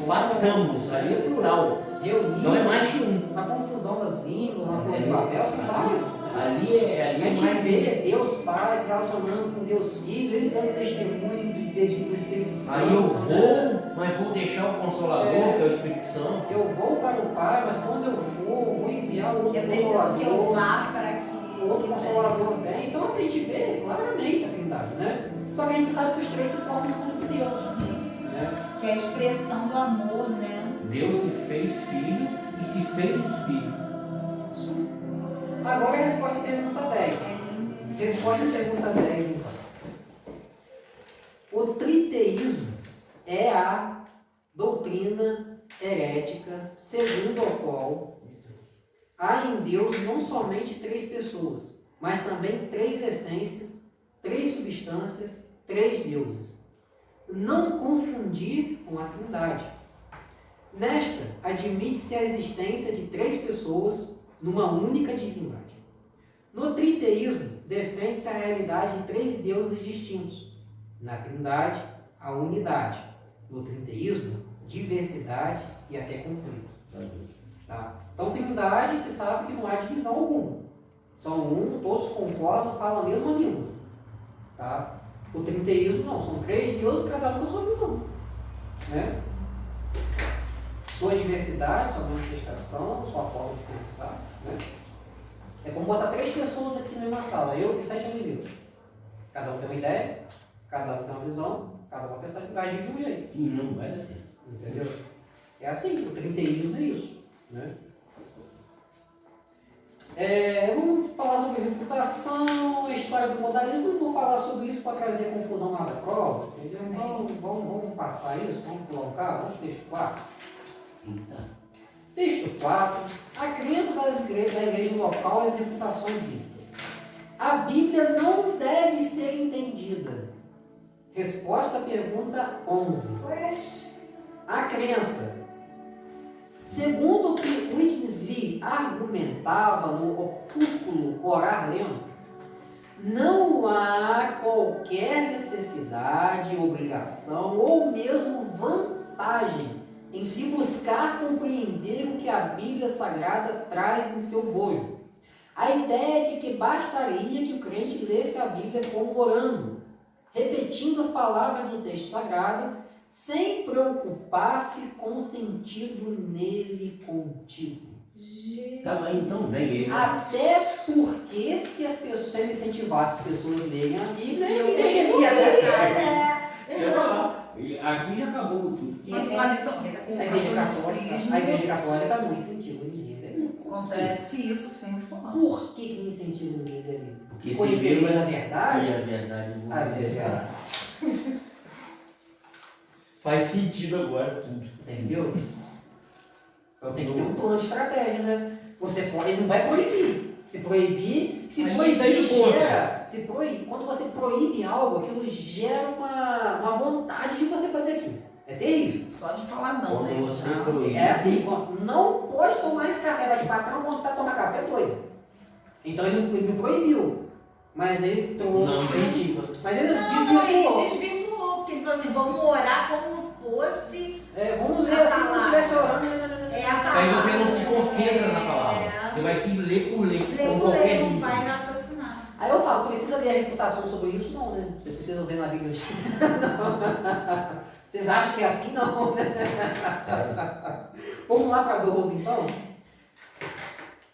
B: Façamos, ali é plural.
A: reunir,
B: Não é mais de um.
A: na confusão das línguas, na Torre de
B: Entendeu?
A: Babel, são vários. Né?
B: Ali é
A: A gente
B: mais
A: vê Deus Pai se relacionando com Deus Filho, ele dando testemunho do Espírito Santo.
B: Aí eu
A: né?
B: vou, mas vou deixar o Consolador, que é o Espírito Santo.
A: Eu vou para o Pai, mas quando eu for, eu vou enviar o outro
D: É preciso que eu
A: Consolador.
D: vá para que
A: O outro Consolador vem. Então assim, a gente vê claramente a Trindade, né? Só que a gente sabe que os três se formam em um único Deus. Né?
D: que é a expressão do amor, né?
B: Deus se fez filho e se fez espírito.
A: Agora a resposta à pergunta 10. Resposta à pergunta 10, então. O triteísmo é a doutrina herética segundo a qual há em Deus não somente 3 pessoas, mas também 3 essências, 3 substâncias, 3 deuses. Não confundir com a Trindade. Nesta, admite-se a existência de 3 pessoas numa única divindade. No triteísmo, defende-se a realidade de 3 deuses distintos. Na Trindade, a unidade. No triteísmo, diversidade e até conflito. Tá? Então, Trindade, se sabe que não há divisão alguma. São um, todos concordam, falam a mesma língua. Tá? O triteísmo não, são 3 deuses, cada um com a sua visão. Né? Sua diversidade, sua manifestação, sua forma de pensar. Né? É como botar 3 pessoas aqui na mesma sala, eu, Vicente e Deus. Cada um tem uma ideia, cada um tem uma visão, cada um pensa de agir de um jeito.
B: E não vai dar certo.
A: Entendeu? É assim, o triteísmo é isso. Né? Vamos falar sobre refutação, a história do modalismo. Não vou falar sobre isso para trazer confusão na prova. Entendeu? Então vamos passar isso, vamos colocar, vamos texto 4.
B: Eita.
A: Texto 4. A crença da igreja local e as refutações bíblicas. A Bíblia não deve ser entendida. Resposta à pergunta 11. A crença. Segundo o que Witness Lee argumentava no opúsculo Orar Lendo, não há qualquer necessidade, obrigação ou mesmo vantagem em se buscar compreender o que a Bíblia Sagrada traz em seu bojo. A ideia de que bastaria que o crente lesse a Bíblia como orando, repetindo as palavras do texto sagrado, sem preocupar-se com o sentido nele contido.
B: Estava indo tão bem ele.
A: Até porque se ele incentivasse as pessoas a lerem a Bíblia, ele
D: Eu
A: deixaria a verdade.
B: Eu ia falar, e aqui já acabou tudo.
F: Mas olha, então,
A: A igreja católica não incentiva ninguém a ler a Bíblia.
F: acontece isso firme e forte.
A: Por que não incentiva ninguém a ler a Bíblia?
B: Porque se
A: Conhecereis
B: vê
A: a verdade?
B: a verdade eu vou
A: A verdade.
B: Faz sentido agora tudo.
A: Entendeu? Então tem que ter um plano de estratégia, né? Ele não vai proibir. Se proibir quando você proíbe algo, aquilo gera uma vontade de você fazer aquilo. É terrível.
F: Só de falar não,
B: Quando
F: né?
B: você
F: Não.
B: proíbe.
A: É assim, não pode tomar esse café, vai de patrão, vontade de tomar café, é doido. Então ele não proibiu, mas ele trouxe.
B: Não incentiva.
A: Mas ele
D: Não, ele
A: desvirtuou.
D: desvirtuou, porque ele falou assim, vamos orar como fosse
A: Vamos ler assim como se estivesse orando.
D: a palavra.
B: Aí você não se concentra na palavra. Você vai se ler por ler, com qualquer
D: não
B: livro.
D: vai raciocinar.
A: Aí eu falo, precisa ler a refutação sobre isso? Não, né? Vocês precisam ver na Bíblia. Não. Vocês acham que é assim? Não, né?
B: Sério?
A: Vamos lá para 12, então?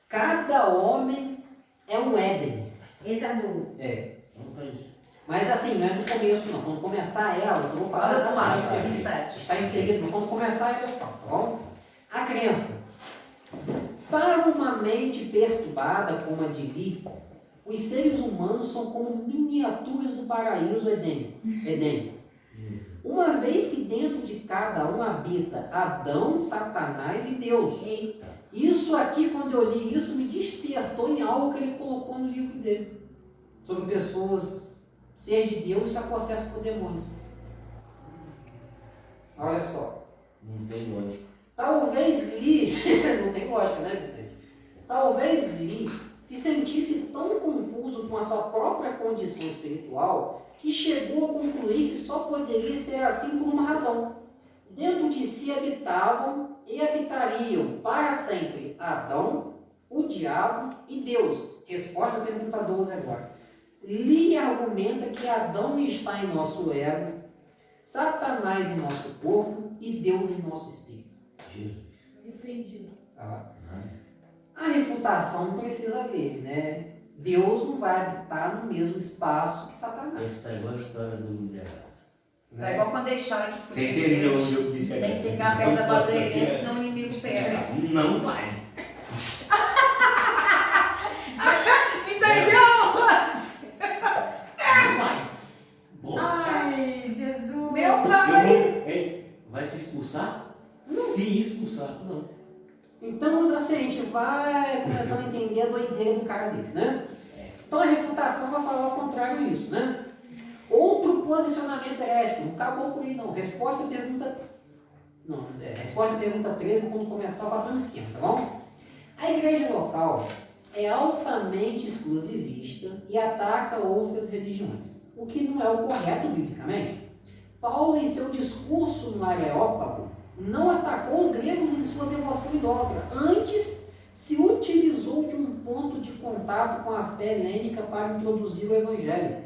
A: Cada homem é um Éden.
D: Esse é 12.
B: Não isso.
A: Mas assim, não é do começo, não. Quando começar elas, eu vou falar
F: Olha do lado,
A: exatamente.
F: 27.
A: Está inserido, mas quando começar ela eu falo, tá bom? A crença. Para uma mente perturbada como a de Li, os seres humanos são como miniaturas do paraíso Edênico. Uma vez que dentro de cada um habita Adão, Satanás e Deus.
D: Eita.
A: Isso aqui, quando eu li isso, me despertou em algo que ele colocou no livro dele. Sobre pessoas, ser de Deus está possesso por demônios. Olha só.
B: Não tem lógica.
A: Talvez Li, não tem lógica, né, Vicente? Talvez Li se sentisse tão confuso com a sua própria condição espiritual que chegou a concluir que só poderia ser assim por uma razão. Dentro de si habitavam e habitariam para sempre Adão, o diabo e Deus. Resposta à pergunta 12 agora. Li argumenta que Adão está em nosso ego, Satanás em nosso corpo e Deus em nosso espírito.
B: Jesus.
D: Repreendido.
A: A refutação não precisa ler, né? Deus não vai habitar no mesmo espaço que Satanás.
B: Essa é igual a história do
F: É igual quando deixaram que foi
B: Você entendeu onde eu quis
F: tem que ficar perto da bandeirinha, senão o inimigo pega.
B: Não vai.
F: Entendeu?
B: Não vai. Boa.
D: Ai, Jesus.
F: Meu
B: Eu
F: pai!
B: vou- Ei, vai se expulsar? Se expulsar, não.
A: Então, assim, a gente vai começando a entender a doideira do cara desse, né? Então a refutação vai falar ao contrário disso, né? Outro posicionamento herético, não acabou por aí não. Resposta à pergunta... Não, resposta à pergunta 13, quando começar eu faço o mesmo esquema, tá bom? A igreja local é altamente exclusivista e ataca outras religiões, o que não é o correto biblicamente. Paulo, em seu discurso no Areópago, não atacou os gregos em sua devoção idólatra. Antes, se utilizou de um ponto de contato com a fé helênica para introduzir o evangelho.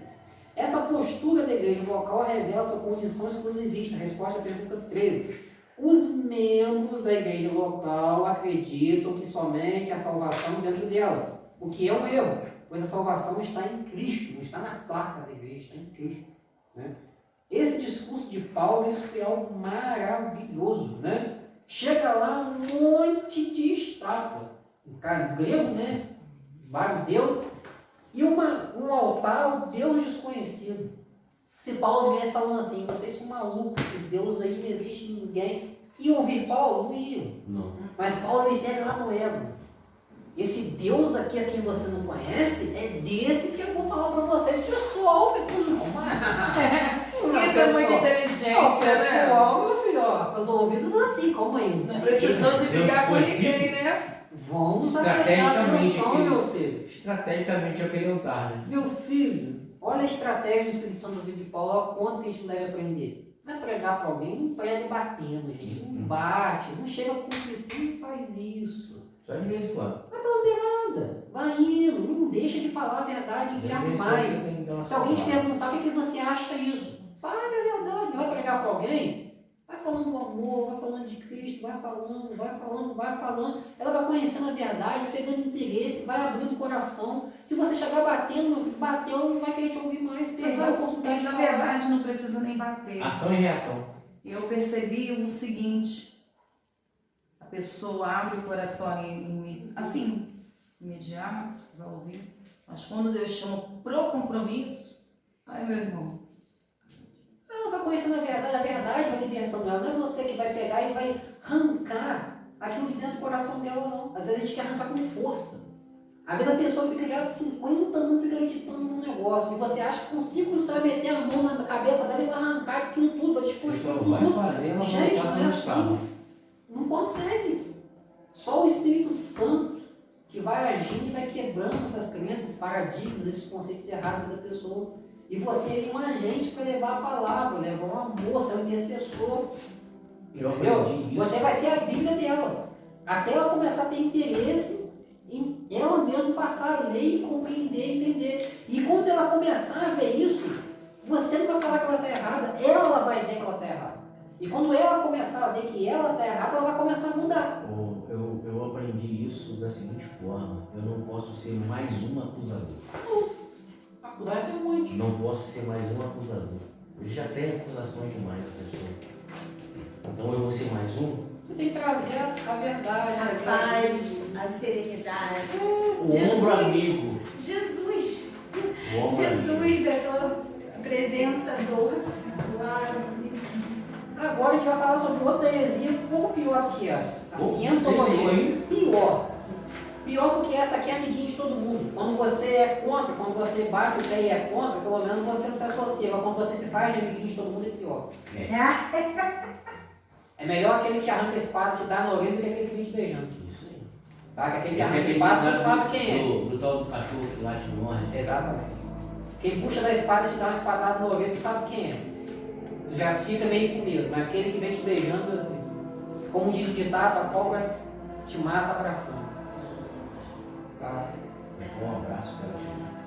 A: Essa postura da igreja local revela sua condição exclusivista. Resposta à pergunta 13. Os membros da igreja local acreditam que somente há salvação dentro dela, o que é um erro, pois a salvação está em Cristo, não está na placa da igreja, está em Cristo, né? Esse discurso de Paulo, isso é algo maravilhoso, né? Chega lá um monte de estátua, um cara grego, né? Vários deuses, e um altar ao Deus desconhecido. Se Paulo viesse falando assim, vocês são malucos, esses deuses aí não existe ninguém, iam ouvir Paulo? Não iam.
B: Não.
A: Mas Paulo ele pega lá no ego. Esse Deus aqui a quem você não conhece, é desse que eu vou falar para vocês, pessoal,
F: Isso é muita inteligência, né?
A: pessoal, meu filho, ó, com os ouvidos assim, calma aí.
F: Não precisou de brigar com ninguém, né?
A: Vamos prestar
B: Estrategicamente,
A: atenção, meu filho.
B: estrategicamente é orientar, né?
A: Meu filho, olha a estratégia do Espírito Santo no vídeo de Paulo, olha quanto que a gente não deve aprender. Vai pregar para alguém, não prega batendo, gente. Não bate, não chega com conflito, não faz isso.
B: Só de vez em quando.
A: Vai pelas beiradas, vai indo, não deixa de falar a verdade jamais. Se alguém te perguntar o que você acha disso, fale a verdade. Vai pregar para alguém, vai falando do amor, vai falando de Cristo, vai falando. Ela vai conhecendo a verdade, vai pegando interesse, vai abrindo o coração. Se você chegar batendo, meu filho, bateu, ela não vai querer te ouvir mais.
F: Você
A: Perdeu a
F: sabe,
A: oportunidade de
F: na
A: falar.
F: verdade, não precisa nem bater.
B: Ação e reação.
F: Eu percebi o seguinte, a pessoa abre o coração assim, imediato, vai ouvir. Mas quando Deus chama pro compromisso, ai meu irmão,
A: Ela vai conhecendo a verdade vai libertando ela. Não é você que vai pegar e vai arrancar aquilo de dentro do coração dela, não. Às vezes a gente quer arrancar com força. Às vezes a pessoa fica ligada 50 anos acreditando num negócio. E você acha que com 5 minutos você vai meter a mão na cabeça dela e vai arrancar aquilo tudo, vai desconstruir
B: Você vai
A: tudo.
B: fazer ela
A: Gente,
B: voltar
A: não é
B: como
A: assim.
B: estava.
A: Não consegue. Só o Espírito Santo que vai agindo e vai quebrando essas crenças, paradigmas, esses conceitos errados da pessoa. E você é um agente para levar a palavra, levar um amor, ser um intercessor.
B: Eu
A: Entendeu?
B: aprendi isso.
A: Você vai ser a Bíblia dela. Até ela começar a ter interesse em ela mesma passar a ler, compreender, entender. E quando ela começar a ver isso, você não vai falar que ela está errada, ela vai ver que ela está errada. E quando ela começar a ver que ela está errada, ela vai começar a mudar.
B: Eu aprendi isso da seguinte forma: eu não posso ser mais um acusador.
A: Acusar é um monte.
B: Não posso ser mais um acusador. Ele já tem acusações demais da pessoa. Então eu vou ser mais um?
A: Você tem que trazer a verdade,
D: A paz, a serenidade.
B: O
D: Jesus.
B: ombro amigo.
D: Jesus,
B: O ombro amigo.
D: Jesus, aquela presença doce, suave.
A: Agora a gente vai falar sobre outra heresia um pouco pior do que essa. A
B: Tem
A: cientologia.
B: ainda?
A: Pior. Pior porque essa aqui é amiguinha de todo mundo. Quando você é contra, quando você bate o pé e é contra, pelo menos você não se associa. Agora quando você se faz de amiguinho de todo mundo é pior. É melhor aquele que arranca a espada e te dá na orelha do que aquele que vem te beijando.
B: Isso aí.
A: Tá? Que aquele que
B: Esse é
A: arranca a
B: aquele
A: espada
B: que
A: não sabe quem é.
B: do tal do cachorro que lá te morre.
A: Exatamente. Quem puxa da espada e te dá uma espadada na orelha, tu sabe quem é. Tu já fica meio com medo, mas aquele que vem te beijando, meu filho, como diz o ditado, a cobra te mata abraçando. Tá?
B: Um abraço para ela.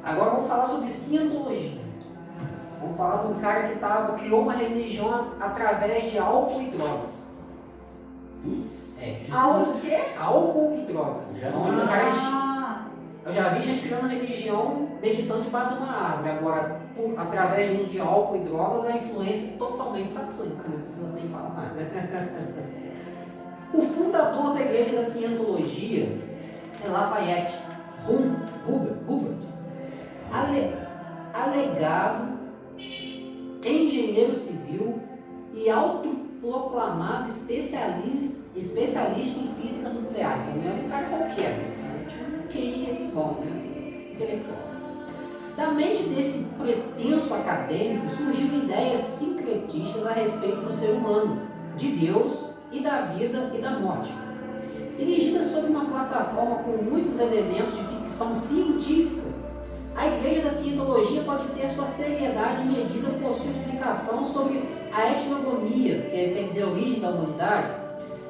A: Agora vamos falar sobre cientologia. Vamos falar de um cara que criou uma religião através de álcool e drogas.
B: Putz.
D: Algo o quê?
A: Álcool e drogas.
B: Já
A: Onde o cara
D: Ah,
A: Eu já vi gente criando religião meditando debaixo de uma árvore. Agora, através do uso de álcool e drogas, a influência é totalmente satânica, não precisa nem falar. O fundador da igreja da cientologia é Lafayette Hubert, alegado engenheiro civil e autoproclamado especialista em física nuclear. Então não é um cara qualquer, né? Um QI aí bom, né? Intelectual. Da mente desse pretenso acadêmico surgiram ideias sincretistas a respeito do ser humano, de Deus e da vida e da morte. Erigida sobre uma plataforma com muitos elementos de ficção científica, a Igreja da Cientologia pode ter sua seriedade medida por sua explicação sobre a etnogamia, que quer dizer a origem da humanidade,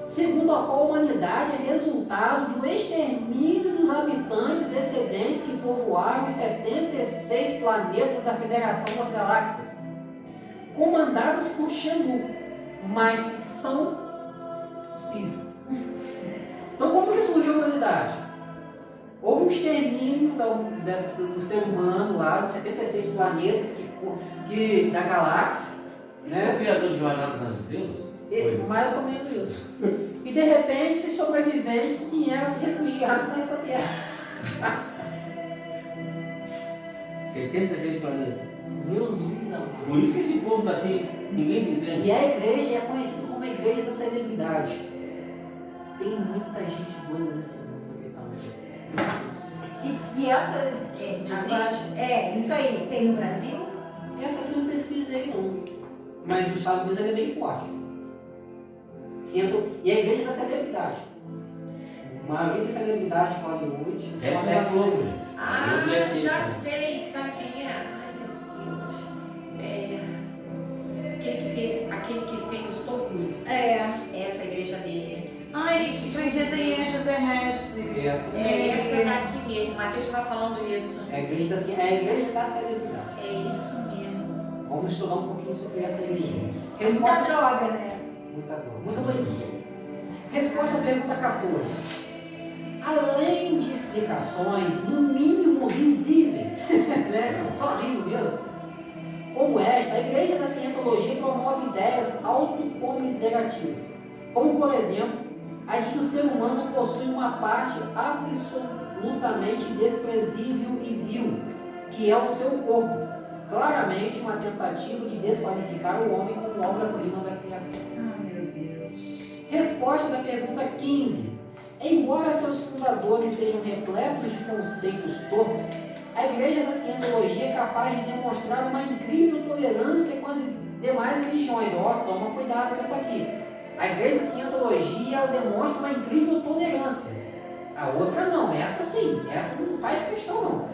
A: segundo a qual a humanidade é resultado do extermínio dos habitantes excedentes que povoaram os 76 planetas da Federação das Galáxias, comandados por Xenu, mais ficção possível. Então, como que surgiu a humanidade? Houve um extermínio do ser humano lá, dos 76 planetas da galáxia,
B: O
A: né?
B: criador de Jornada nas Estrelas? Foi.
A: Mais ou menos isso. E de repente, esses sobreviventes vieram se refugiar no planeta Terra.
B: 76 planetas.
A: Meus juízes amados.
B: Por isso que esse povo tá assim, ninguém se entende.
A: E a igreja é conhecida como a igreja da celebridade. Tem muita gente boa nesse mundo que tá
D: e essas. Isso aí, tem no Brasil?
A: Essa aqui eu não pesquisei não. Mas nos Estados Unidos ela é bem forte. E a igreja da celebridade. A maioria das celebridades de Hollywood
B: É
A: são
B: pra
A: adeptos
B: Globo,
A: da-
B: gente.
C: Ah,
B: Eu ia ter
C: já
B: isso.
C: sei. Sabe quem é? Ai, meu Deus. Aquele que fez o Tom Cruise.
D: É.
C: Essa é a igreja dele.
F: Ai, acredita em extraterrestre.
A: Essa
C: Essa daqui mesmo. Matheus estava falando isso.
A: é a igreja da celebridade.
C: É isso mesmo.
A: Vamos estudar um pouquinho sobre essa igreja.
D: Muita
A: Resposta.
D: droga, né?
A: Muita droga. Muita doideira. Resposta à pergunta 14. Além de explicações, no mínimo visíveis, né? Só rindo mesmo, como esta, a Igreja da Cientologia promove ideias autocomiserativas, como, por exemplo, a de que o ser humano possui uma parte absolutamente desprezível e vil, que é o seu corpo, claramente uma tentativa de desqualificar o homem como obra-prima da criação.
F: Ai, meu Deus.
A: Resposta da pergunta 15. Embora seus fundadores sejam repletos de conceitos tortos, a Igreja da Cientologia é capaz de demonstrar uma incrível tolerância com as demais religiões. Ó, toma cuidado com essa aqui. A Igreja da Cientologia ela demonstra uma incrível tolerância. A outra não, essa sim, essa não faz questão não.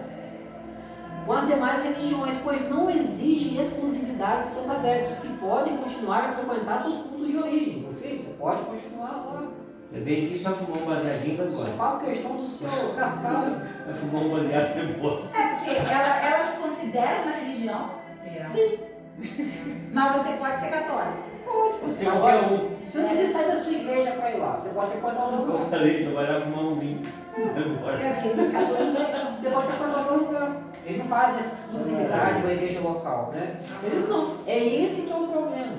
A: com as demais religiões, pois não exigem exclusividade de seus adeptos, que podem continuar a frequentar seus cultos de origem. Meu filho, você pode continuar lá.
B: Eu venho aqui só fumar um baseadinho e vai
A: Eu
B: embora.
A: faço questão do seu cascalho.
B: Vai fumar um baseado e vai embora.
D: É porque ela se considera uma religião,
C: É.
A: Sim,
D: mas você pode ser católico.
A: pode.
B: Você
A: Você,
B: é
A: agora,
B: qualquer um.
A: você não precisa sair da sua igreja para ir lá. Você pode frequentar os dois
B: Eu
A: lugares.
B: falei, você vai lá fumar um vinho. Vai embora.
D: É porque não fica todo mundo.
A: Você pode frequentar os dois lugares. Eles não fazem essa exclusividade com a igreja local, né? Eles não. É esse que é o problema.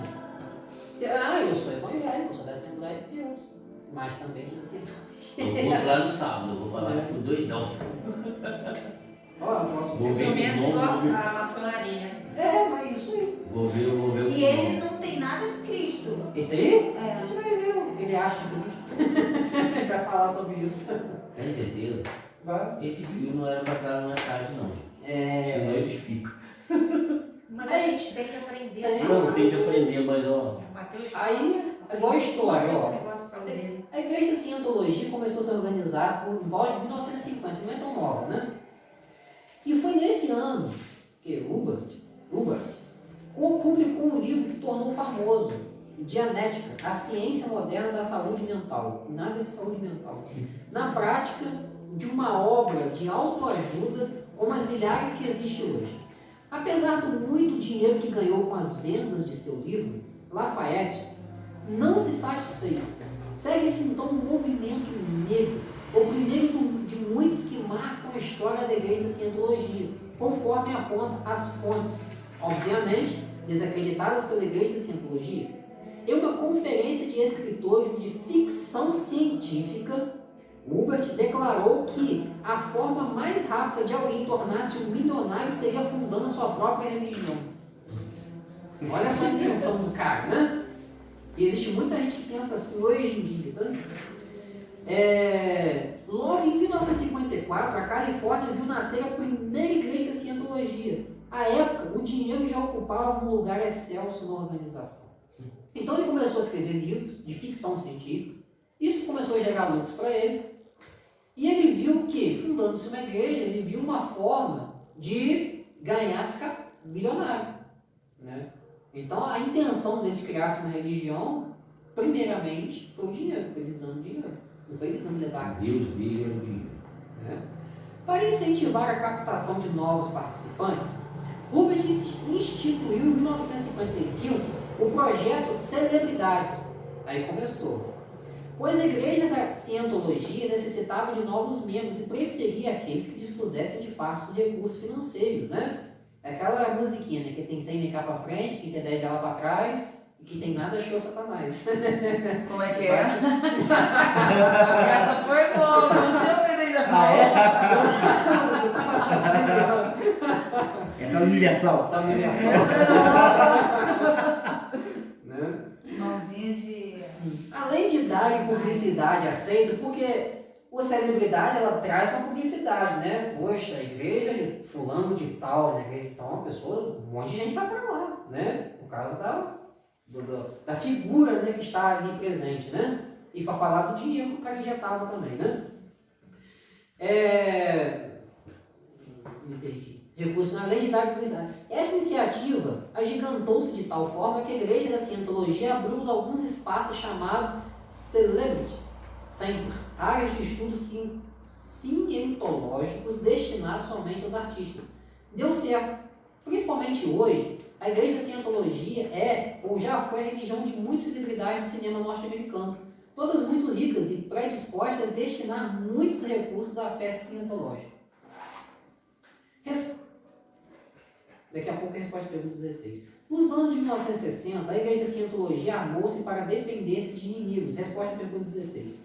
A: Eu sou evangélico, eu sou da Assembleia de Deus. Mas também sou assim.
B: Eu vou lá no sábado, eu vou pra lá e fico doidão.
A: Olha, eu posso
B: Vou ver.
C: Pelo menos
B: Bom,
C: igual
B: bom.
C: a maçonaria.
A: mas é isso aí.
B: Vou ver o
D: E ele não tem nada de Cristo.
A: Esse aí? A
D: É.
A: gente vai ver o que ele acha de Cristo. A gente vai falar sobre isso.
B: Tem certeza?
A: Vai.
B: Esse fio não era pra estar na tarde, não, gente.
A: É.
B: Senão eles ficam.
C: Mas a gente tem que aprender.
A: Tem.
B: Não, tem que aprender, mas ó.
C: Mateus
A: Aí, é igual a história,
C: esse
A: ó.
C: negócio por causa dele.
A: A igreja de Cientologia começou a se organizar por volta de 1950, não é tão nova, né? E foi nesse ano que Hubert publicou um livro que tornou famoso, Dianética, a ciência moderna da saúde mental. Nada de saúde mental. Na prática de uma obra de autoajuda como as milhares que existem hoje. Apesar do muito dinheiro que ganhou com as vendas de seu livro, Lafayette não se satisfez. Segue-se então um movimento negro, o primeiro de muitos que marcam a história da igreja da Cientologia, conforme apontam as fontes, obviamente desacreditadas pela igreja da Cientologia. Em uma conferência de escritores de ficção científica, Hubert declarou que a forma mais rápida de alguém tornar-se um milionário seria fundando a sua própria religião. Olha só a intenção do cara, né? E existe muita gente que pensa assim hoje em dia, tá? Logo em 1954, a Califórnia viu nascer a primeira igreja da Cientologia. À época, o dinheiro já ocupava um lugar excelso na organização. Então ele começou a escrever livros de ficção científica. Isso começou a gerar lucros para ele. E ele viu que, fundando-se uma igreja, ele viu uma forma de ganhar, ficar milionário, né? Então a intenção dele de criar uma religião, primeiramente, foi o dinheiro, foi visando o dinheiro. Não foi visando levar a
B: Deus dele era o dinheiro.
A: né? Para incentivar a captação de novos participantes, Hubert instituiu em 1955 o projeto Celebridades. Aí começou. Pois a igreja da Cientologia necessitava de novos membros e preferia aqueles que dispusessem de fartos recursos financeiros, né? Aquela musiquinha, né? Que tem 100 cá pra frente, quem tem 10 dela pra trás, e quem tem nada achou Satanás.
F: Como é que é? Essa foi boa, não tinha ouvido ainda.
E: Essa humilhação.
A: Tá me né?
F: Mãozinha de...
A: Além de darem publicidade aceita, porque a celebridade ela traz uma publicidade, né? Poxa, a igreja de fulano de tal, né? Então uma pessoa, um monte de gente vai para lá, né? Por causa da figura, né, que está ali presente, né? E para falar do dinheiro que o cara injetava também, né? Me perdi. Recurso na lei de dar publicidade. Essa iniciativa agigantou-se de tal forma que a igreja da Cientologia abriu alguns espaços chamados Celebrity Centers, áreas de estudos cientológicos destinados somente aos artistas. Deu certo. Principalmente hoje, a igreja da Cientologia é, ou já foi, a religião de muitas celebridades do cinema norte-americano. Todas muito ricas e predispostas a destinar muitos recursos à fé cientológica. Daqui a pouco a resposta à pergunta 16. Nos anos de 1960, a igreja da Cientologia armou-se para defender-se de inimigos. Resposta à pergunta 16.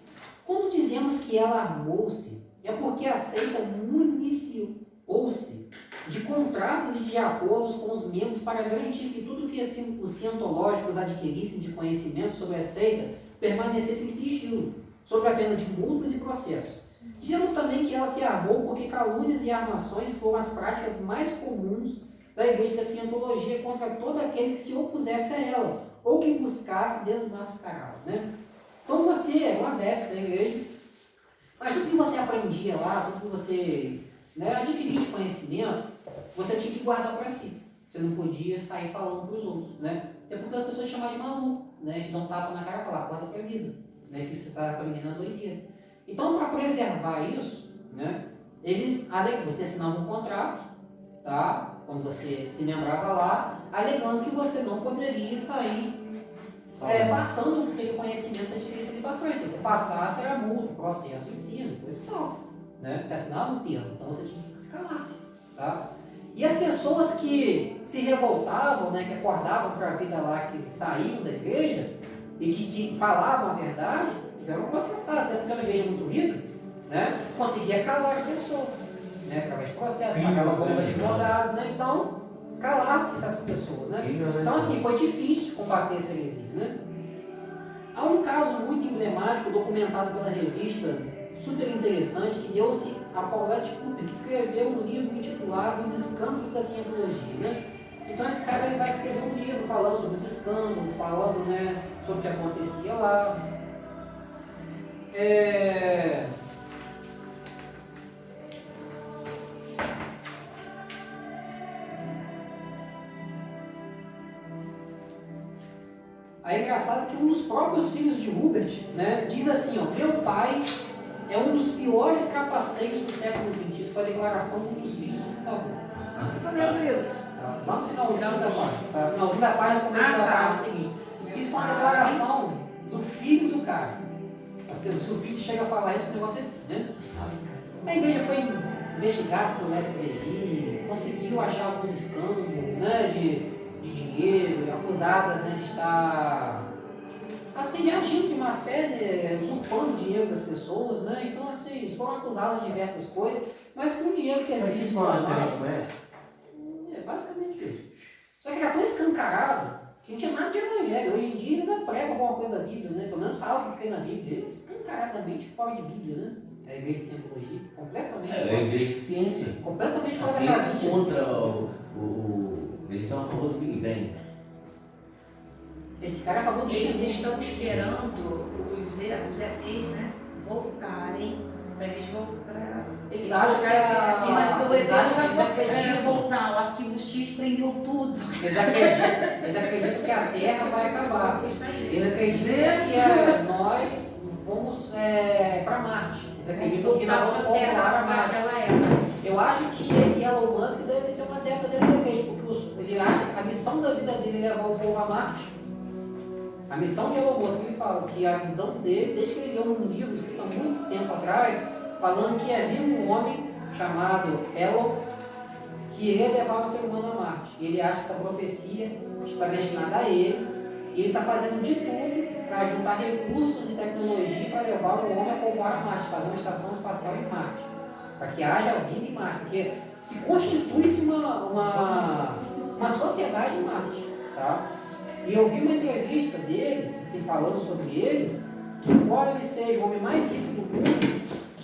A: Quando dizemos que ela armou-se, é porque a seita municiou-se de contratos e de acordos com os membros para garantir que tudo que os cientológicos adquirissem de conhecimento sobre a seita permanecesse em sigilo, sob a pena de multas e processos. Dizemos também que ela se armou porque calúnias e armações foram as práticas mais comuns da igreja da Cientologia contra todo aquele que se opusesse a ela, ou que buscasse desmascará-la, né? Então você é um adepto da igreja, mas tudo que você aprendia lá, tudo que você, né, adquiria de conhecimento, você tinha que guardar para si. Você não podia sair falando para os outros, né? Até porque a pessoa te chamava de maluco, né? Te dá um tapa na cara e falar, acorda para a vida, né? Que você está aprendendo a doideira. Então, para preservar isso, né? Você assinava um contrato, tá? Quando você se membrava lá, alegando que você não poderia sair passando aquele conhecimento que você adquirisse ali para frente. Se você passasse, era multa, processo, ensino, coisa e tal. Né? Você assinava um termo, então você tinha que se calasse. Tá? E as pessoas que se revoltavam, né, que acordavam para a vida lá, que saíam da igreja e que falavam a verdade, eram processadas, até porque era uma igreja muito rica, né? Conseguia calar a pessoa, né? Através de processo, pagava bons advogados, né? Então, calasse essas pessoas, né? Então, assim, foi difícil combater essa heresia, né? Há um caso muito emblemático, documentado pela revista, super interessante, que deu-se a Paulette Cooper, que escreveu um livro intitulado Os Escândalos da Cientologia, né? Então esse cara ele vai escrever um livro falando sobre os escândalos, falando, né, sobre o que acontecia lá. Aí é engraçado que um dos próprios filhos de Hubert, né, diz assim, ó, meu pai é um dos piores capaceiros do século XX. Isso foi a declaração de um dos filhos do fundador.
F: Onde você leu isso?
A: Lá no finalzinho da página. Finalzinho da página, começo da página seguinte. Isso foi uma declaração do filho do cara. Se o filho chega a falar isso, o negócio é, né? A igreja foi investigada pelo FBI, conseguiu achar alguns escândalos, né, de dinheiro, acusadas, né, de estar assim, agindo de má fé, né, usurpando o dinheiro das pessoas, né? Então, assim, eles foram acusados de diversas coisas, mas com o dinheiro que existe.
B: Mas isso não é que a gente conhece?
A: É basicamente isso. Só que era tão escancarado que não tinha nada de evangelho. Hoje em dia ainda prega alguma coisa da Bíblia, né? Pelo menos fala que crê na Bíblia. Ele é escancaradamente fora de Bíblia, né? A igreja de Cientologia, completamente
B: É
A: fora.
B: a igreja de ciência.
A: Completamente
B: A
A: fora da
B: ciência
A: casinha.
B: contra eles são a favor do Big Bang.
A: Esse cara falou de
C: Eles
A: Jesus.
C: estão esperando os ETs, né, voltarem, para eles voltar.
A: Eles acham que a...
F: Mas o
A: eles acham que
F: ET
A: eles
F: vai
A: acreditam.
F: voltar, o arquivo X prendeu tudo.
A: Eles acreditam que a Terra vai acabar.
C: Isso aí.
A: Eles acreditam que nós vamos para Marte. Eles acreditam que nós vamos povoar a Marte.
C: Naquela época.
A: Eu acho que esse Elon Musk deve ser uma adepta dessa igreja, porque ele acha que a missão da vida dele é levar o povo a Marte. A missão de Elon Musk, ele fala que a visão dele, desde que ele deu um livro escrito há muito tempo atrás, falando que havia um homem chamado Elon que iria levar o ser humano a Marte. E ele acha que essa profecia está destinada a ele, e ele está fazendo de tudo para juntar recursos e tecnologia para levar o homem a povoar a Marte, fazer uma estação espacial em Marte, para que haja vida em Marte, porque se constitui-se uma sociedade em Marte. Tá? E eu vi uma entrevista dele, assim, falando sobre ele, que embora ele seja o homem mais rico do mundo,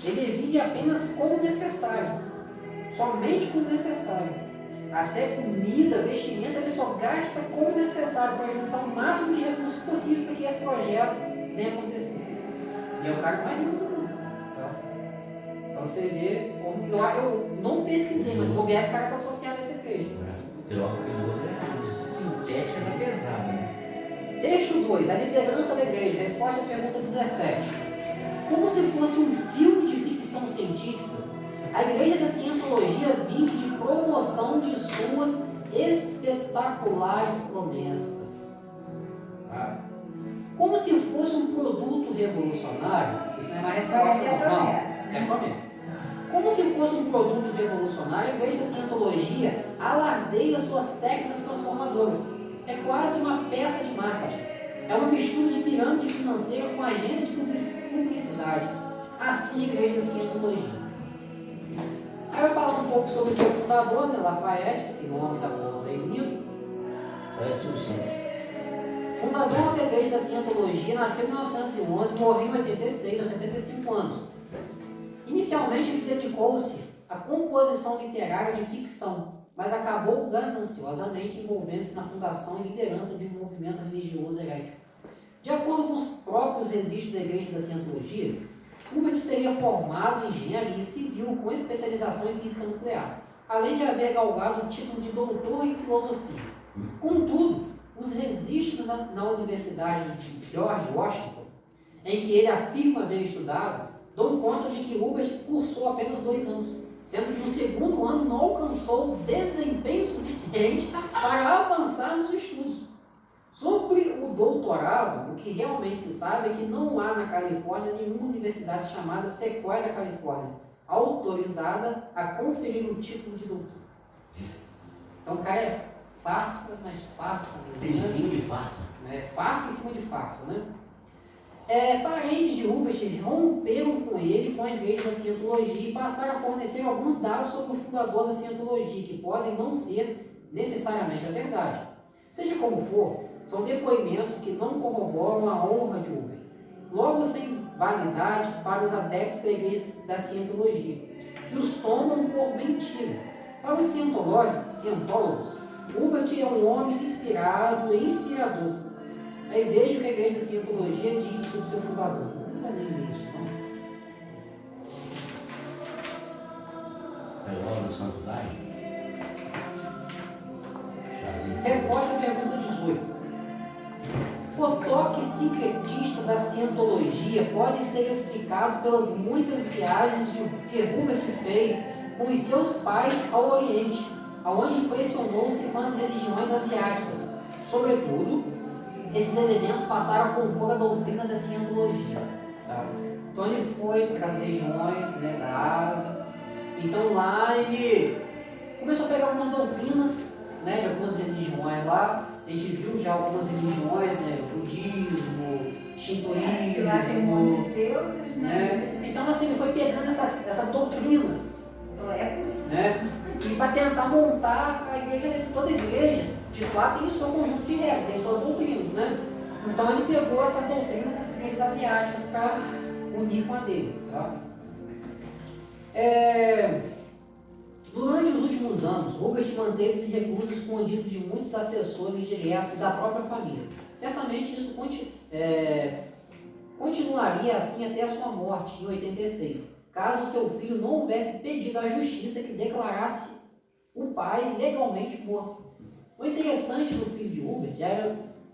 A: ele vive apenas com o necessário, somente com o necessário. Até comida, vestimenta, ele só gasta com o necessário para juntar o máximo de recursos possível para que esse projeto venha acontecer. E é o cara mais rico do mundo. Tá? Para você ver como... Eu não pesquisei, mas como esse cara está associado a esse peixe.
B: Droga que ele usa é sintética da pesada, né?
A: Texto 2, a liderança da igreja. Resposta à pergunta 17. Como se fosse um filme de ficção científica, a igreja da Cientologia vive de promoção de suas espetaculares promessas. Tá? Como se fosse um produto revolucionário, isso não é mais resposta,
D: É promessa.
A: não. É promessa. Como se fosse um produto revolucionário, a igreja da Cientologia alardeia suas técnicas transformadoras. É quase uma peça de marketing. É uma mistura de pirâmide financeira com agência de publicidade. Assim a igreja da Cientologia. Aí eu falo um pouco sobre o seu fundador, né, Lafayette, que o nome da foto aí bonito.
B: Parece o Santos.
A: Fundador da igreja da Cientologia, nasceu em 1911 e morreu em 86, aos 75 anos. Inicialmente ele dedicou-se à composição literária de ficção, mas acabou gananciosamente envolvendo-se na fundação e liderança de um movimento religioso herético. De acordo com os próprios registros da igreja da Cientologia, Hubert seria formado em engenharia civil com especialização em física nuclear. além de haver galgado o título de doutor em filosofia. Contudo, os registros na Universidade de George Washington, em que ele afirma haver estudado, dão conta de que Hubert cursou apenas 2 anos, sendo que no segundo ano não alcançou desempenho suficiente para avançar nos estudos. Sobre o doutorado, o que realmente se sabe é que não há na Califórnia nenhuma universidade chamada Sequoia da Califórnia, autorizada a conferir o título de doutor. Então o cara é farsa, mas farsa mesmo.
B: Em cima de farsa.
A: Farsa em cima de farsa, né? Parentes de Hubert romperam com ele, com a igreja da Cientologia, e passaram a fornecer alguns dados sobre o fundador da Cientologia, que podem não ser necessariamente a verdade. Seja como for, são depoimentos que não corroboram a honra de Hubert, logo sem validade para os adeptos da igreja da Cientologia, que os tomam por mentira. Para os cientólogos, Hubert é um homem inspirado e inspirador. Aí veja o que a igreja da Cientologia disse sobre seu fundador. Não vai ler isso, não.
B: É o do Santo Daime?
A: Resposta à pergunta 18. O toque sincretista da Cientologia pode ser explicado pelas muitas viagens que Hubert fez com os seus pais ao Oriente, aonde impressionou-se com as religiões asiáticas. Sobretudo, esses elementos passaram a compor a doutrina da Cientologia. Tá? Então ele foi para as regiões, né, da Ásia. Então lá ele começou a pegar algumas doutrinas, né, de algumas religiões lá. A gente viu já algumas religiões, né, budismo, shintoísmo.
D: Se lá tem um monte de deuses, né?
A: Então assim, ele foi pegando essas doutrinas.
D: É possível.
A: Né? E para tentar montar a igreja, toda igreja, de lá tem o seu conjunto de regras, tem suas doutrinas, né? Então ele pegou essas doutrinas das igrejas asiáticas para unir com a dele. Tá? Durante os últimos anos, Hubert manteve-se recluso, escondido de muitos assessores diretos e da própria família. Certamente isso continuaria assim até a sua morte, em 86, caso seu filho não houvesse pedido à justiça que declarasse o pai legalmente morto. O interessante do filho de Hubert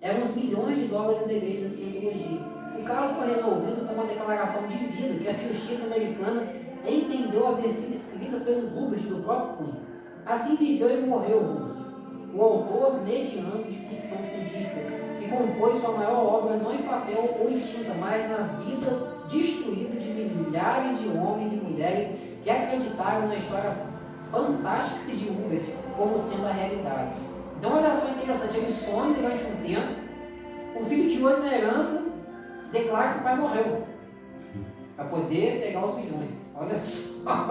A: eram os milhões de dólares da igreja da Cientologia. O caso foi resolvido com uma declaração de vida que a justiça americana entendeu haver sido escrita pelo Hubert do próprio punho. Assim viveu e morreu Hubert, o autor mediano de ficção científica, que compôs sua maior obra não em papel ou em tinta, mas na vida destruída de milhares de homens e mulheres que acreditaram na história fantástica de Hubert como sendo a realidade. Então olha só interessante, ele some durante um tempo, o filho de olho na herança declara que o pai morreu, para poder pegar os milhões. Olha só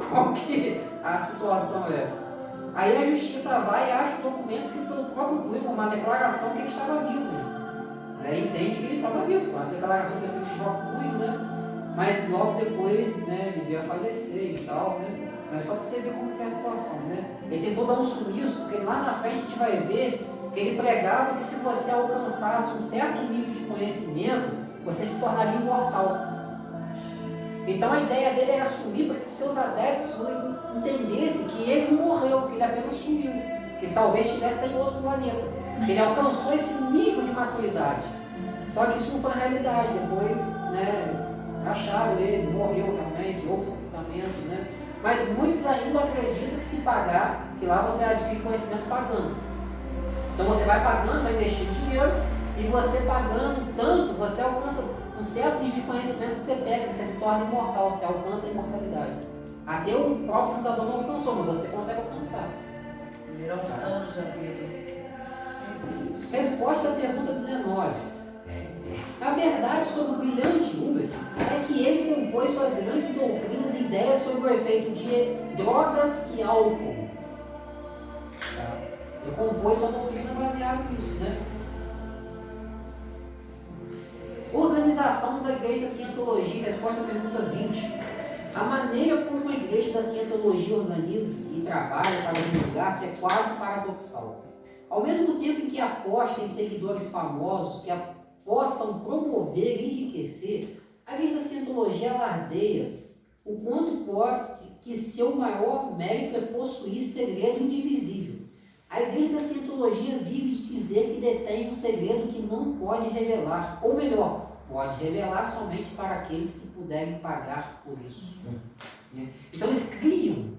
A: qual que a situação é. Aí a justiça vai e acha o documento escrito pelo próprio Punho, uma declaração que ele estava vivo. Né? Entende que ele estava vivo, uma declaração que ele estava pelo Punho, né? Mas logo depois, né, ele veio a falecer e tal, né? Mas só para você ver como que é a situação, né? Ele tentou dar um sumiço, porque lá na frente a gente vai ver que ele pregava que se você alcançasse um certo nível de conhecimento, você se tornaria imortal. Então a ideia dele era sumir para que os seus adeptos entendessem que ele não morreu, que ele apenas sumiu, que ele talvez estivesse em outro planeta, que ele alcançou esse nível de maturidade. Só que isso não foi a realidade. Depois, né, acharam ele, morreu realmente, houve sepultamento, né? Mas muitos ainda acreditam que se pagar, que lá você adquire conhecimento pagando. Então você vai pagando, vai investir dinheiro, e você pagando tanto, você alcança um certo nível de conhecimento que você pega, você se torna imortal, você alcança a imortalidade. Até o próprio fundador não alcançou, mas você consegue alcançar.
C: Virou anos da vida.
A: Resposta à pergunta 19. A verdade sobre o brilhante Hubert é que ele compôs suas grandes doutrinas e ideias sobre o efeito de drogas e álcool. Tá? Ele compôs sua doutrina baseada nisso, né? Organização da Igreja da Cientologia, resposta à pergunta 20. A maneira como a Igreja da Cientologia organiza-se e trabalha para divulgar-se é quase paradoxal. Ao mesmo tempo em que aposta em seguidores famosos que possam promover e enriquecer, a Igreja da Cientologia alardeia o quanto pode que seu maior mérito é possuir segredo indivisível. A Igreja da Cientologia vive de dizer que detém um segredo que não pode revelar, ou melhor, pode revelar somente para aqueles que puderem pagar por isso. Né? Então eles criam,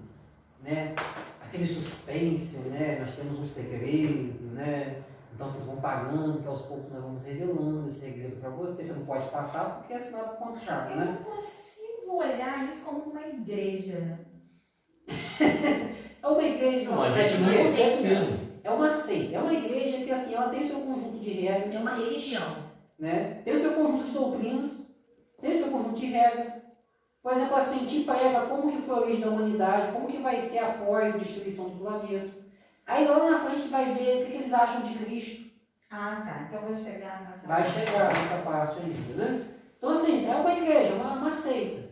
A: né, aquele suspense, né, nós temos um segredo, né, então vocês vão pagando, que aos poucos nós vamos revelando esse segredo para vocês, você não pode passar porque é assinado o contrato,
D: Eu
A: né?
D: não consigo olhar isso como uma igreja.
A: É uma igreja,
B: Não, a gente não consegue mesmo.
A: é uma seita, é uma igreja que assim, ela tem seu conjunto de regras,
C: É uma religião.
A: né? Tem o seu conjunto de doutrinas, tem o seu conjunto de regras. Por exemplo, assim, te prega como que foi a origem da humanidade, como que vai ser após a destruição do planeta. Aí lá na frente vai ver o que eles acham de Cristo.
D: Ah, tá. Então eu vou chegar nessa
A: Vai chegar nessa parte ainda, né? Então assim, é uma igreja, uma seita.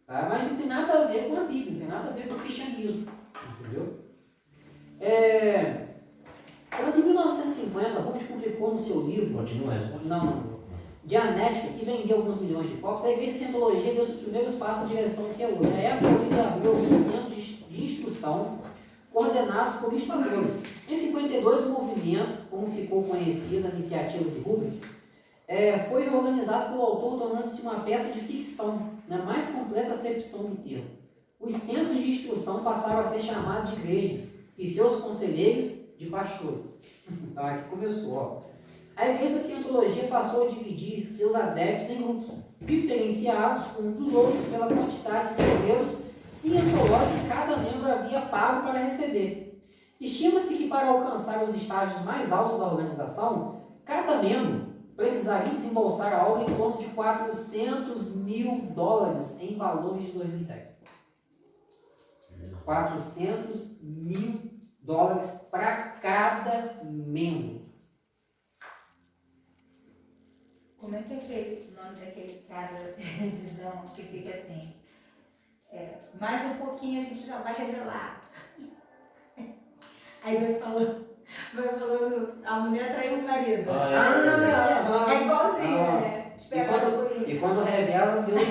A: Tá? Mas não tem nada a ver com a Bíblia, não tem nada a ver com o cristianismo. Entendeu? Quando em 1950, Ruth publicou no seu livro,
B: Continua a resposta.
A: não, Dianética, que vendeu alguns milhões de cópias, a Igreja de Cientologia deu seus primeiros passos na direção que é hoje. A época ele abriu alguns centros de instrução coordenados por instrutores. Em 52, o movimento, como ficou conhecido, a iniciativa de Rubens, foi reorganizado pelo autor, tornando-se uma peça de ficção, na mais completa acepção do termo. Os centros de instrução passaram a ser chamados de igrejas e seus conselheiros de pastores. Aqui começou, ó. A Igreja da Cientologia passou a dividir seus adeptos em grupos, diferenciados uns dos outros pela quantidade de segredos cientológicos que cada membro havia pago para receber. Estima-se que para alcançar os estágios mais altos da organização, cada membro precisaria desembolsar algo em torno de $400 mil em valores de 2010. $400 mil para cada membro.
D: Como é que é aquele nome daquele cara da televisão que fica assim? Mais um pouquinho a gente já vai revelar. Aí vai falando, a mulher traiu o marido. É igualzinho, né? Espera
A: E quando revela, Deus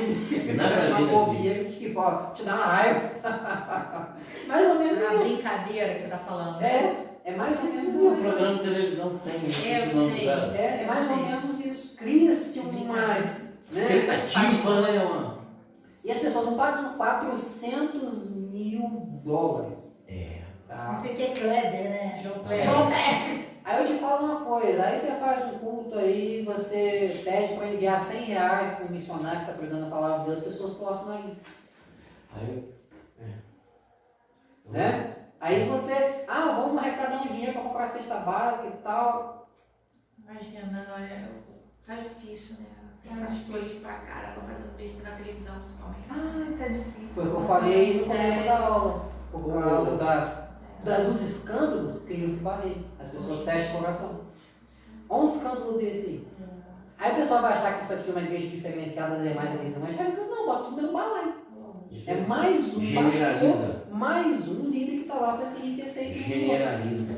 A: uma bobinha que pode te dá uma raiva. Mais ou menos
C: A
A: isso.
C: brincadeira que você está falando.
A: É mais ou menos
B: Um
A: isso.
B: programa de televisão que tem
C: Eu
B: esse nome,
C: sei.
B: cara.
A: É mais ou menos isso. Cria-se umas. Né?
B: Expectativa, né, mano?
A: E as pessoas vão pagando $400 mil. Tá?
D: Não sei o que é Kleber, né?
C: João
D: João
C: Kleber.
D: Kleber.
A: Aí eu te falo uma coisa, aí você faz um culto aí, você pede para enviar R$100 para um missionário que está pregando a palavra de Deus, as pessoas postam na lista.
B: Aí,
A: Né? Aí você, vamos arrecadar um dinheiro para comprar cesta básica e tal.
C: Imagina, olha, tá difícil, né? Tem pastores pra caramba fazendo besteira na televisão, principalmente.
D: Ai, tá difícil.
A: Foi o que eu falei isso no começo da aula. Por causa dos escândalos, criam-se barreiras. As pessoas fecham o coração. Olha um escândalo desse aí. Aí o pessoal vai achar que isso aqui é uma igreja diferenciada das demais igrejas evangélicas. Não, bota tudo no mesmo balaio. É mais um pastor, mais um líder que está lá para se enriquecer e se
B: generaliza.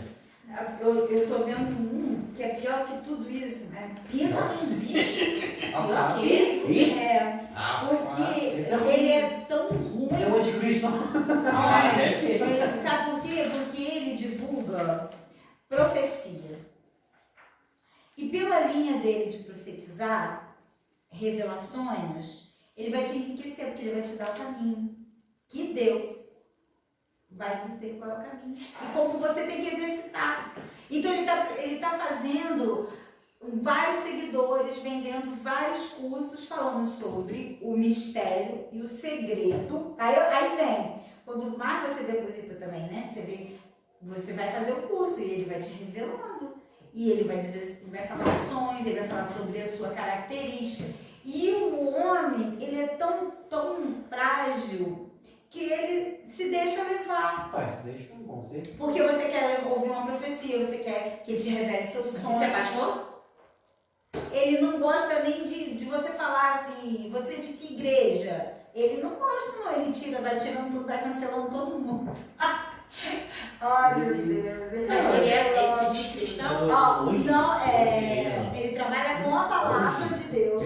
D: Eu tô vendo um que é pior que tudo isso, né? Pensa num bicho.
A: Ah,
C: que esse?
D: Porque
A: esse é ruim.
D: ele é tão ruim.
A: É o anticristo.
B: Deve ser.
D: Sabe por quê? Porque ele divulga profecia. E pela linha dele de profetizar revelações, ele vai te enriquecer, porque ele vai te dar o caminho. Que Deus vai dizer qual é o caminho. E como você tem que exercitar. Então ele tá fazendo vários seguidores, vendendo vários cursos falando sobre o mistério e o segredo. Aí vem, quando mais você deposita também, né? Você vê, você vai fazer o curso e ele vai te revelando. E ele vai dizer, vai falar sonhos, ele vai falar sobre a sua característica. E o homem, ele é tão frágil que ele se deixa levar.
A: Rapaz, deixa um conceito.
D: Porque você quer ouvir uma profecia, você quer que ele te revele seus sonhos.
C: Você é pastor?
D: Ele não gosta nem de você falar assim, você é de que igreja? Ele não gosta não, ele vai tirando tudo, vai cancelando todo mundo. Ai, meu Deus.
C: Mas ele se diz cristão?
D: Ele trabalha com a palavra de Deus,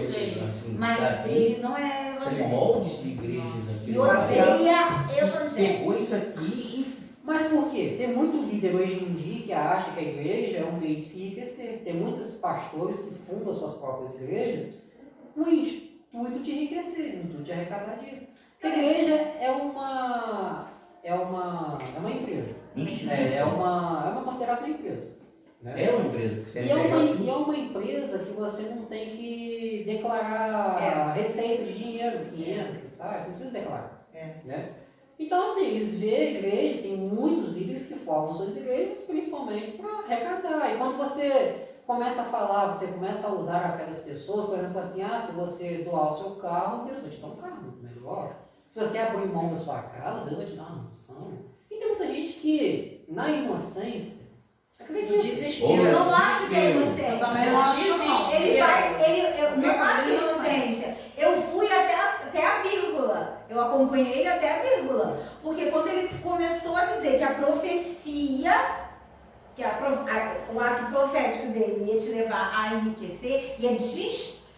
D: mas ele não é evangelho.
B: moldes de igrejas aqui.
D: E
B: no Brasil.
D: odeia evangelho.
B: Pegou isso aqui e
A: Mas por quê? Tem muito líder hoje em dia que acha que a igreja é um meio de se enriquecer. Tem muitos pastores que fundam suas próprias igrejas com o intuito de enriquecer, no intuito de arrecadar dinheiro. A igreja é uma empresa. É uma considerada uma empresa. Né?
B: é uma empresa que você
A: E é uma empresa que você não tem que declarar receita de dinheiro, 500, sabe? Você não precisa declarar. Né? Então, assim, eles veem a igreja, tem muitos líderes que formam suas igrejas principalmente para arrecadar. E quando você começa a falar, você começa a usar a fé das pessoas, por exemplo, assim, se você doar o seu carro, Deus vai te dar um carro muito melhor. Se você abrir mão da sua casa, Deus vai te dar uma mansão. E tem muita gente que, na inocência, acredita.
C: Desespero.
D: Eu não acho que é inocência.
F: Eu também não acho, não.
D: Eu não acho que é inocência. Eu fui até a vírgula. Eu acompanhei ele até a vírgula. Porque quando ele começou a dizer que a profecia, o ato profético dele ia te levar a enriquecer, ia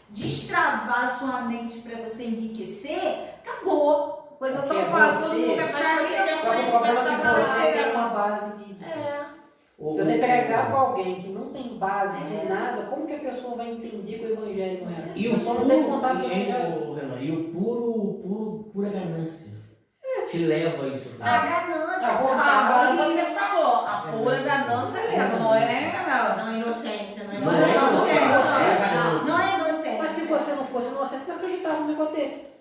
D: destravar sua mente para você enriquecer, acabou.
F: Coisa
A: Porque
F: tão fácil, todo mundo quer
C: Mas
F: ficar
C: você
F: rico.
C: tem um
A: Só que o
C: conhecimento
A: problema é
C: da
A: que
C: palavra.
A: você tem uma base bíblica. Se você pregar para alguém que não tem base de nada, como que a pessoa vai entender que o evangelho não é assim?
B: E
A: A
B: o
A: pessoa não tem
B: puro,
A: contato com o evangelho.
B: e o pura ganância te leva a isso.
D: A
B: Tá?
D: ganância,
A: A vontade.
F: Agora você falou, a pura ganância leva, não é?
C: Não, inocência, não é
F: Não
B: Não
F: é
C: inocência.
F: inocência.
D: não é inocência.
A: Mas se você não fosse inocente, você não acreditava num negócio desse.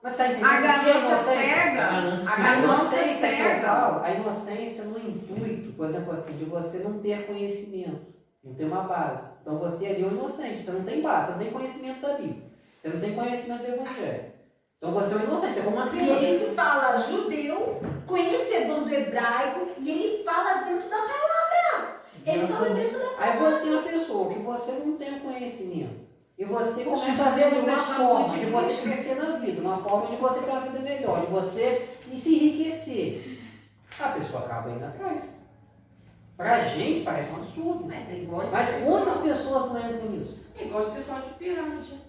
A: Mas tá entendendo?
F: A ganância
A: Porque
F: cega.
B: A ganância
F: A
B: cega.
A: A
F: ganância
A: inocência
F: cega.
A: total, a inocência no intuito, por exemplo assim, de você não ter conhecimento, não ter uma base. Então você ali é um inocente, você não tem base, você não tem conhecimento da Bíblia, você não tem conhecimento do Evangelho. Então você é um inocente, você é como uma
D: E
A: criança.
D: ele se fala judeu, conhecedor do hebraico, e ele fala dentro da palavra. Ele fala dentro da
A: Aí você é uma pessoa que você não tem o conhecimento. E você
F: Poxa,
A: começa a ver
F: não
A: uma
F: vai chamar
A: forma
F: de
A: de você
F: Cristo.
A: crescer na vida, uma forma de você ter uma vida melhor, de você se enriquecer. A pessoa acaba indo atrás. Pra gente parece um absurdo.
C: É igual esse
A: Mas
C: pessoal.
A: quantas pessoas não entram nisso?
C: É igual esse pessoal de pirâmide.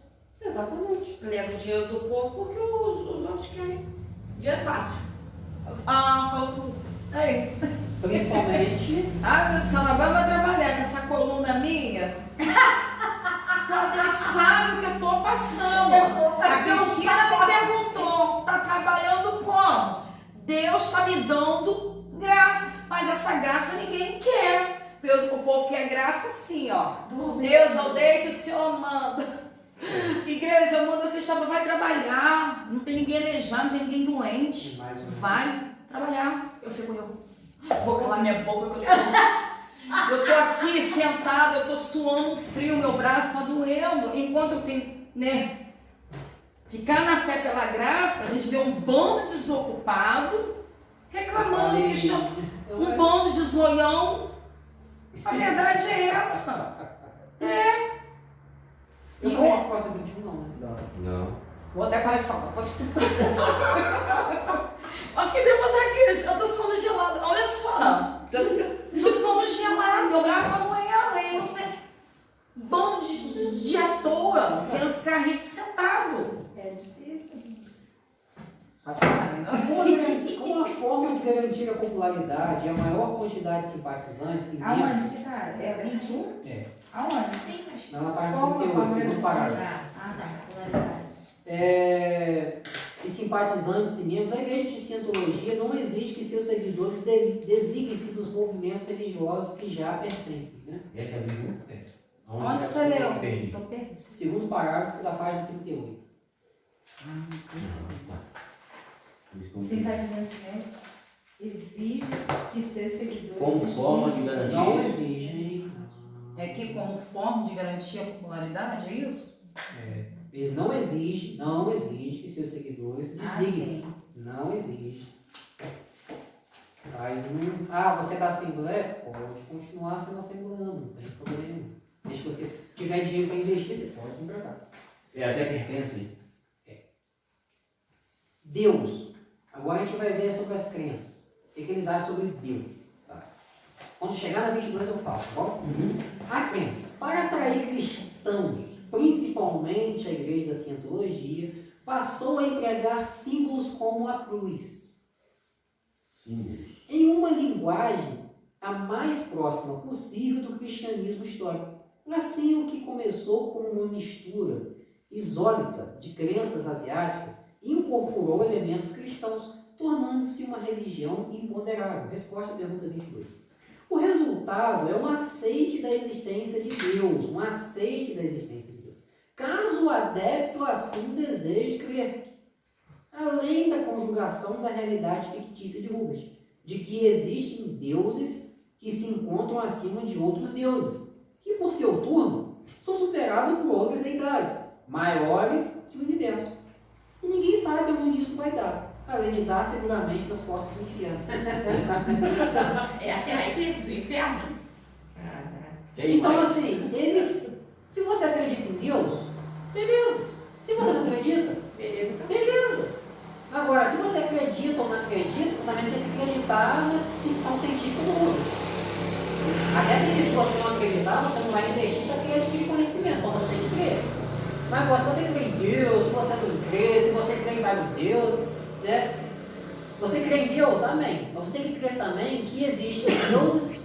A: Exatamente.
C: Leva o dinheiro do povo porque os outros querem. Dinheiro fácil.
F: Falou tudo. Aí.
A: Principalmente.
F: Ai, meu Deus, ela vai trabalhar com essa coluna minha. Só Deus sabe o que eu tô passando.
D: Eu vou
F: A
D: fazer um
F: Cristina me perguntou, tá trabalhando como? Deus tá me dando graça, mas essa graça ninguém quer. O povo quer graça assim, ó. Deus, eu dei que o Senhor manda. Igreja, manda você vai trabalhar. Não tem ninguém aleijado, não tem ninguém doente.
A: Mais um.
F: Vai trabalhar. Eu vou calar minha boca que eu tô aqui sentada, eu tô suando frio, meu braço tá doendo. Enquanto eu tenho, né? Ficar na fé pela graça, a gente vê um bando desocupado, reclamando, um bando de zoião. A verdade é essa.
A: Eu não posso porta 21 não, né?
B: Não.
A: Vou até parar de falar. Pode tudo.
F: Aqui deu pra estar aqui, eu tô sono gelado. Olha só. Do sono gelado, meu braço tá doendo, aí você. Bando de à toa, querendo ficar rico sentado.
D: É difícil.
A: Como a forma de garantir a popularidade e a maior quantidade de simpatizantes e membros,
D: Aonde, cara? É 21?
A: É.
D: Aonde?
C: Sim, mas.
A: na página
D: Qual a
A: 38,
D: forma de
A: segundo parágrafo.
D: Ah, tá. Popularidade.
A: E simpatizantes e membros, a igreja de cientologia não exige que seus seguidores desliguem-se dos movimentos religiosos que já pertencem. Né?
B: Essa é a Bíblia?
C: Onde você leu?
B: Perdi.
D: Tô perdido.
A: Segundo parágrafo da página 38.
D: Simpatizante médico exige que seus seguidores.
B: Como forma de garantia.
A: Não exigem.
F: É que como forma de garantir a popularidade, é isso?
A: Eles não exigem que seus seguidores desliguem-se. Não exige. Mas não. Você está assembleia? Pode continuar sendo assembleando, não tem problema. Desde que você tiver dinheiro para investir, você pode empregar.
B: Até pertence.
A: Deus. Agora a gente vai ver sobre as crenças. O que eles acham sobre Deus. Tá? Quando chegar na 22 eu falo, tá bom? A crença. Para atrair cristãos, principalmente a igreja da cientologia, passou a empregar símbolos como a cruz,
B: Símbolos.
A: em uma linguagem a mais próxima possível do cristianismo histórico. Assim, o que começou como uma mistura isólita de crenças asiáticas incorporou elementos cristãos, tornando-se uma religião imponderável. Resposta à pergunta 22. O resultado é um aceite da existência de Deus, um aceite da existência de Deus. Caso o adepto assim deseje crer, além da conjugação da realidade fictícia de Rubens, de que existem deuses que se encontram acima de outros deuses, que por seu turno são superados por outras deidades, maiores que o universo. E ninguém sabe onde isso vai dar, além de dar seguramente das portas do inferno.
C: É até aí do inferno.
A: Então assim, eles, se você acredita em Deus, beleza. Se você não acredita,
C: Beleza, então.
A: beleza. Agora, se você acredita ou não acredita, você também tem que acreditar na ficção científica do mundo. Até porque se você não acreditar, você não vai investir para aquele tipo de conhecimento, então você tem que crer. Mas agora, se você crê em Deus, se você não crê, se você crê em vários deuses, né? Você crê em Deus, amém. Mas você tem que crer também que existem deuses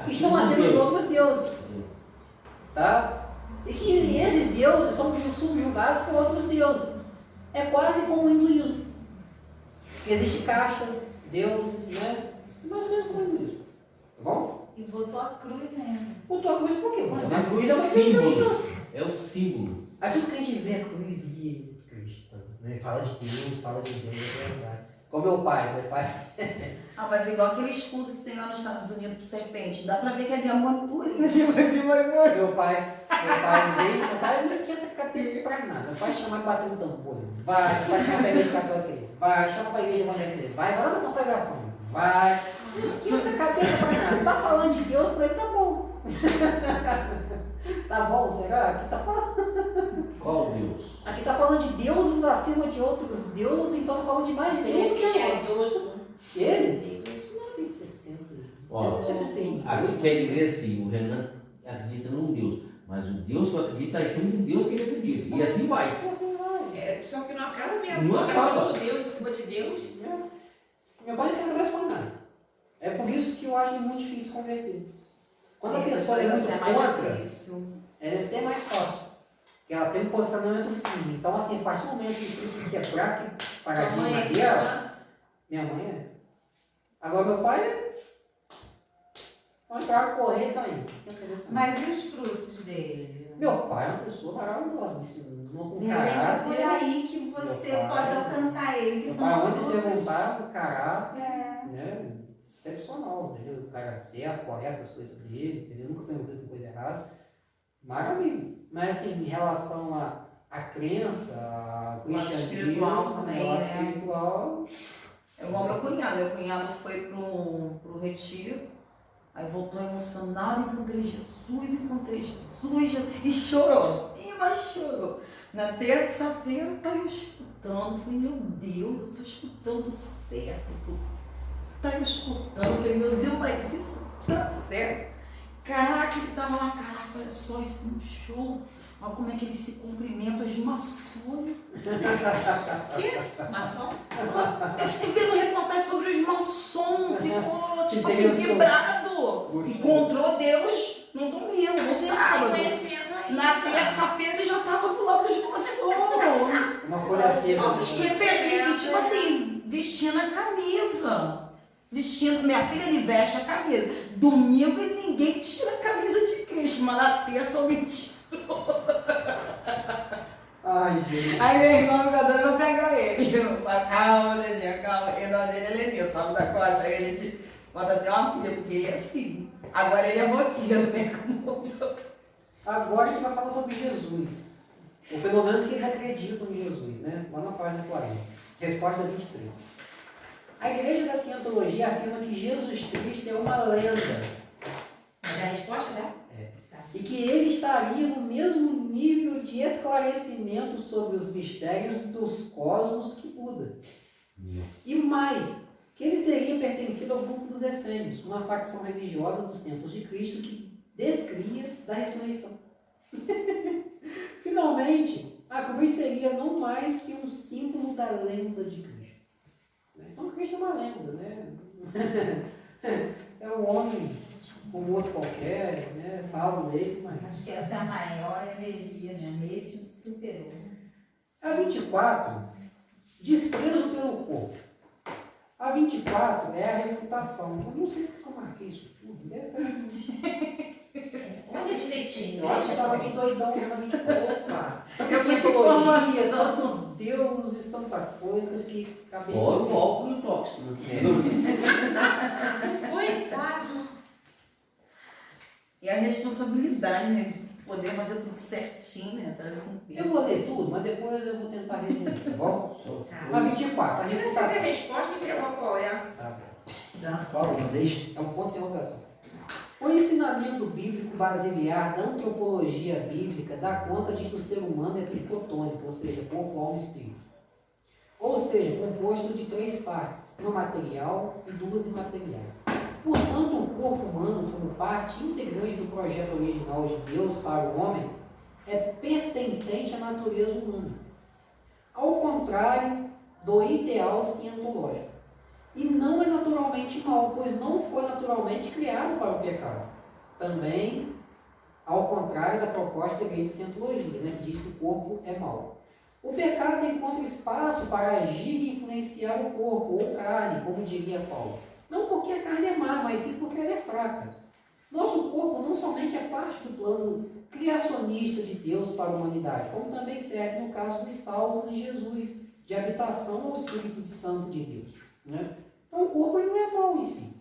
A: que estão acima de outros deuses, tá? E que esses deuses são subjugados por outros deuses. É quase como o hinduísmo. Existem castas, deuses, né? Mais ou menos como o hinduísmo. Tá bom?
D: E botou a cruz ainda.
A: Botou a cruz por quê? Porque
B: Mas
A: a
B: é
A: cruz é uma
B: símbolo.
A: cristã.
B: É o símbolo.
A: Aí tudo que a gente vê a cruz e cristã, né? Fala de Deus, é verdade. Como meu pai.
F: Ah, mas igual aquele escudo que tem lá nos Estados Unidos de serpente. Dá pra ver que é demônio purinho. Você vai ver, vai.
A: Meu pai não esquenta a cabeça pra nada. Meu pai chama pra bater no tambor. Vai chamar pra igreja católica. Vai, chama pra igreja evangélica. Vai lá na consagração. Vai. Não esquenta a cabeça pra nada. Tá falando de Deus pra ele, tá bom. Tá bom, será? Aqui tá falando.
B: Qual Deus?
A: Aqui tá falando de deuses acima de outros deuses, então tá falando de mais Deus do que nós. Ele? Não tem 60.
B: Ó,
A: Não sei se tem.
B: aqui quer dizer assim, o Renan acredita num Deus, mas o Deus que eu acredito está acima do Deus que ele acredita. E assim vai.
A: Assim vai.
C: É, só que não acaba mesmo.
B: Não acaba.
C: Muito Deus acima de Deus.
A: Meu pai não esquenta pra nada. É por isso que eu acho muito difícil converter. Quando a pessoa é muito contra,
F: difícil.
A: é até mais fácil. Porque ela tem um posicionamento firme. Então, assim, a partir do momento que se quebrar que
C: Tua mãe
A: paradigma
C: é
A: dela,
C: cristã.
A: minha mãe é. Agora meu pai, vai entrar, correr, tá aí.
D: Mas e os frutos dele?
A: Meu pai é uma pessoa maravilhosa, me ensinou com
D: De repente é por
A: caráter.
D: aí que você
A: Meu pai-
D: pode alcançar ele, que
A: Meu
D: são
A: pai,
D: os
A: antes de
D: frutos.
A: perguntar, o caráter,
D: É.
A: né, excepcional, entendeu? O cara certo, correto, as coisas dele, entendeu? Nunca foi envolvido com coisa errada. Maravilha. Mas assim, em relação à crença, ao
F: lado
A: cristianismo,
F: espiritual também,
A: ao lado
F: né?
A: espiritual,
F: É igual meu cunhado. Meu cunhado foi pro retiro, aí voltou emocionado, encontrei Jesus, e chorou. Mas chorou. Na terça-feira tá eu escutando, falei, meu Deus, eu tô escutando certo. Tá eu escutando, falei, meu Deus, mas isso tá certo. Caraca, ele tava lá, caraca, olha só, isso é um show. Olha como é que eles se cumprimentam, as maçônicas.
C: Maçom?
F: Você vê no reportagem sobre os maçons, ficou tipo
A: Deus
F: assim, vibrado.
A: Gostou.
F: Encontrou Deus no domingo, no
C: Tem
F: sábado.
C: conhecimento aí.
F: Na terça-feira ele já tava pro lado dos maçons.
A: uma folha seca.
F: E Felipe, tipo assim, vestindo a camisa. Minha filha ele veste a camisa. Domingo ninguém tira a camisa de Cristo, mas na terça alguém tira.
A: Ai, gente.
F: Aí meu irmão fica doido pra pegar ele. Eu falo, calma, Dedinha, calma. E o nome dele é Lenil, sabe da costa. Aí a gente bota até uma pilha, porque ele é assim. Agora ele é boqueiro, né?
A: Agora a gente vai falar sobre Jesus. Ou pelo menos que eles acreditam em Jesus, né? Lá na página 40. Resposta 23. A Igreja da Cientologia afirma que Jesus Cristo é uma lenda
C: Mas a resposta, né?
A: e que ele estaria no mesmo nível de esclarecimento sobre os mistérios dos cosmos que Buda. E mais, que ele teria pertencido ao grupo dos essênios, uma facção religiosa dos tempos de Cristo que descria da ressurreição. Finalmente, a cruz seria não mais que um símbolo da lenda de Cristo. Então Cristo é uma lenda, né? É um homem como outro qualquer, né? Falam dele, mas...
D: Acho que essa é a maior heresia mesmo. Esse superou.
A: A 24, desprezo pelo corpo. A 24 é a refutação. Eu não sei porque eu marquei isso tudo. Deve ter...
C: Olha direitinho.
A: Eu acho que eu estava bem doidão mesmo na 24.
F: Eu
A: Tanta
F: fui com
A: mitologia,
F: informação.
A: tantos deuses, tanta coisa que eu fiquei cabelo.
B: Fora o álcool e o tóxico. Né?
C: Coitado.
F: E a responsabilidade, né? De poder fazer tudo certinho, né? Atrás do
A: Eu vou ler tudo, mas depois eu vou tentar resumir, tá bom? A 24, a
C: Essa é a
A: refutação.
C: resposta e vê qual é.
A: Tá bom.
E: Qual? Uma vez?
A: É um ponto de interrogação. O ensinamento bíblico basilar da antropologia bíblica dá conta de que o ser humano é tricotônico, ou seja, corpo, alma e espírito. Ou seja, composto de 3 partes, uma material e 2 imateriais. Portanto, o corpo humano, como parte integrante do projeto original de Deus para o homem, é pertencente à natureza humana. Ao contrário do ideal cientológico. E não é naturalmente mal, pois não foi naturalmente criado para o pecado. Também, ao contrário da proposta da igreja de cientologia, né, que diz que o corpo é mau. O pecado encontra espaço para agir e influenciar o corpo, ou carne, como diria Paulo. Não porque a carne é má, mas sim porque ela é fraca. Nosso corpo não somente é parte do plano criacionista de Deus para a humanidade, como também serve no caso dos salvos em Jesus, de habitação ao Espírito Santo de Deus. Né? Então o corpo ele não é mau em si.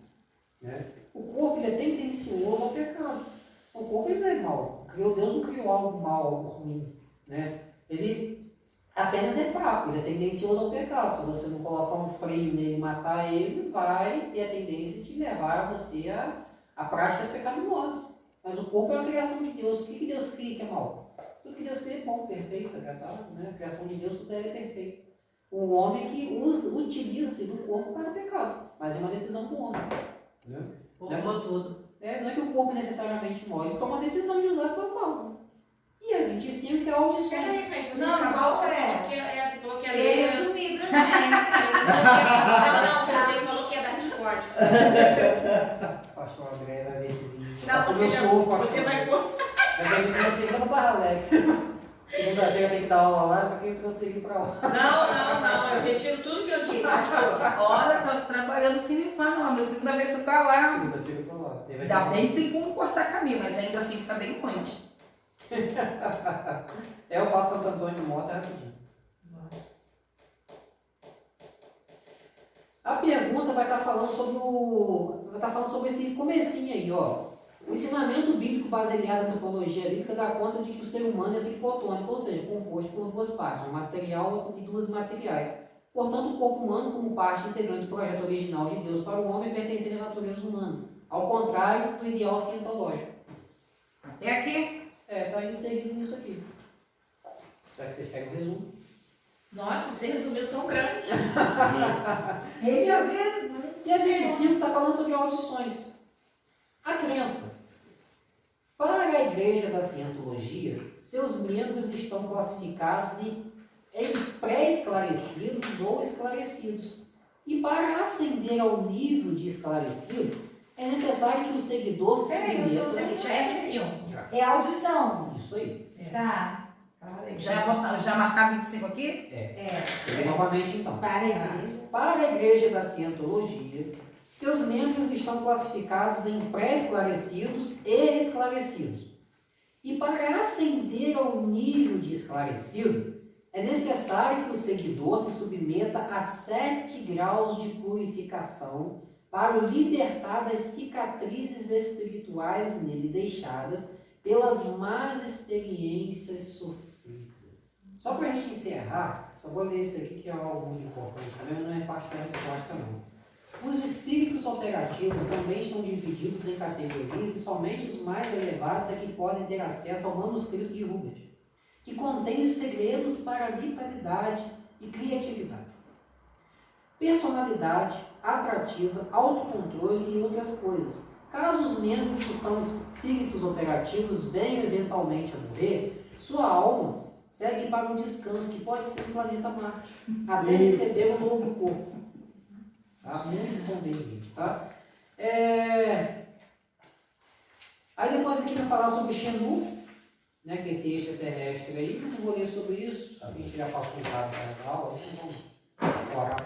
A: Né? O corpo ele é tendencioso ao pecado. O corpo ele não é mau. Deus não criou algo mau, algo ruim. Né? Ele apenas é fraco, ele é tendencioso ao pecado. Se você não colocar um freio nele e matar ele, vai ter a tendência de levar você a práticas pecaminosas. Mas o corpo é uma criação de Deus. O que Deus cria que é mau? Tudo que Deus cria é bom, perfeito, agradável. Né? A criação de Deus, tudo é perfeito. O homem que utiliza-se do corpo para o pecado, mas é uma decisão do homem. Né?
F: Formou tudo.
A: Não é que o corpo necessariamente morre, ele toma a decisão de usar para o mal. E a 25 que é a audições.
C: Peraí, mas você
D: Não,
C: acabou, você
D: é.
C: falou que você falou que ia
D: Você
C: ler.
D: resumir pra gente.
C: Não, mas ele falou que ia dar resposta.
A: Pastor André vai ver esse vídeo.
C: Não, você vai pôr.
A: Vai ter que me transferir para o Paralec. Segunda-feira tem que dar aula lá, para quem transferir para lá.
C: Não, eu retiro tudo que eu disse, pastor.
F: Olha, tá trabalhando firme e forte lá, mas segunda vez você tá lá.
A: Segunda-feira eu tô lá.
F: Ainda bem que tem como cortar caminho, mas ainda assim fica bem longe.
A: Eu passo Santo Antônio Mota rapidinho. A pergunta vai estar falando sobre esse comecinho aí, ó. O ensinamento bíblico baseado na antropologia bíblica dá conta de que o ser humano é tricotônico, ou seja, composto por 2 partes, uma material e 2 imateriais. Portanto, o corpo humano, como parte integrante do projeto original de Deus para o homem, pertence à natureza humana, ao contrário do ideal cientológico.
F: Até aqui.
A: Está inserido nisso aqui. Será que vocês querem um resumo?
C: Nossa, você resumiu tão grande.
D: Esse é o resumo.
A: E a 25 está falando sobre audições. A crença. Para a igreja da cientologia, seus membros estão classificados em pré-esclarecidos ou esclarecidos. E para ascender ao nível de esclarecido, é necessário que o seguidor se submeta...
C: Isso já é 21.
D: É audição.
A: Isso aí.
D: Tá.
F: Já marcado 25 aqui?
D: É.
A: Novamente, então.
D: Para a igreja.
A: Para a igreja da cientologia, seus membros estão classificados em pré-esclarecidos e esclarecidos. E para ascender ao nível de esclarecido, é necessário que o seguidor se submeta a 7 graus de purificação para o libertar das cicatrizes espirituais nele deixadas pelas más experiências sofridas. Só para a gente encerrar, só vou ler isso aqui que é algo muito importante, também não é parte da resposta não. Os espíritos operativos também estão divididos em categorias e somente os mais elevados é que podem ter acesso ao manuscrito de Hubert, que contém os segredos para a vitalidade e criatividade, personalidade, atrativa, autocontrole e outras coisas. Caso os membros que são espíritos operativos venham eventualmente a morrer, sua alma segue para um descanso, que pode ser o planeta Marte, até receber um novo corpo. Tá? Muito conveniente, tá? Aí depois aqui vai falar sobre o Xenu, né, que é esse extraterrestre aí. Eu não vou ler sobre isso, a gente já passou usado na aula, então vamos orar.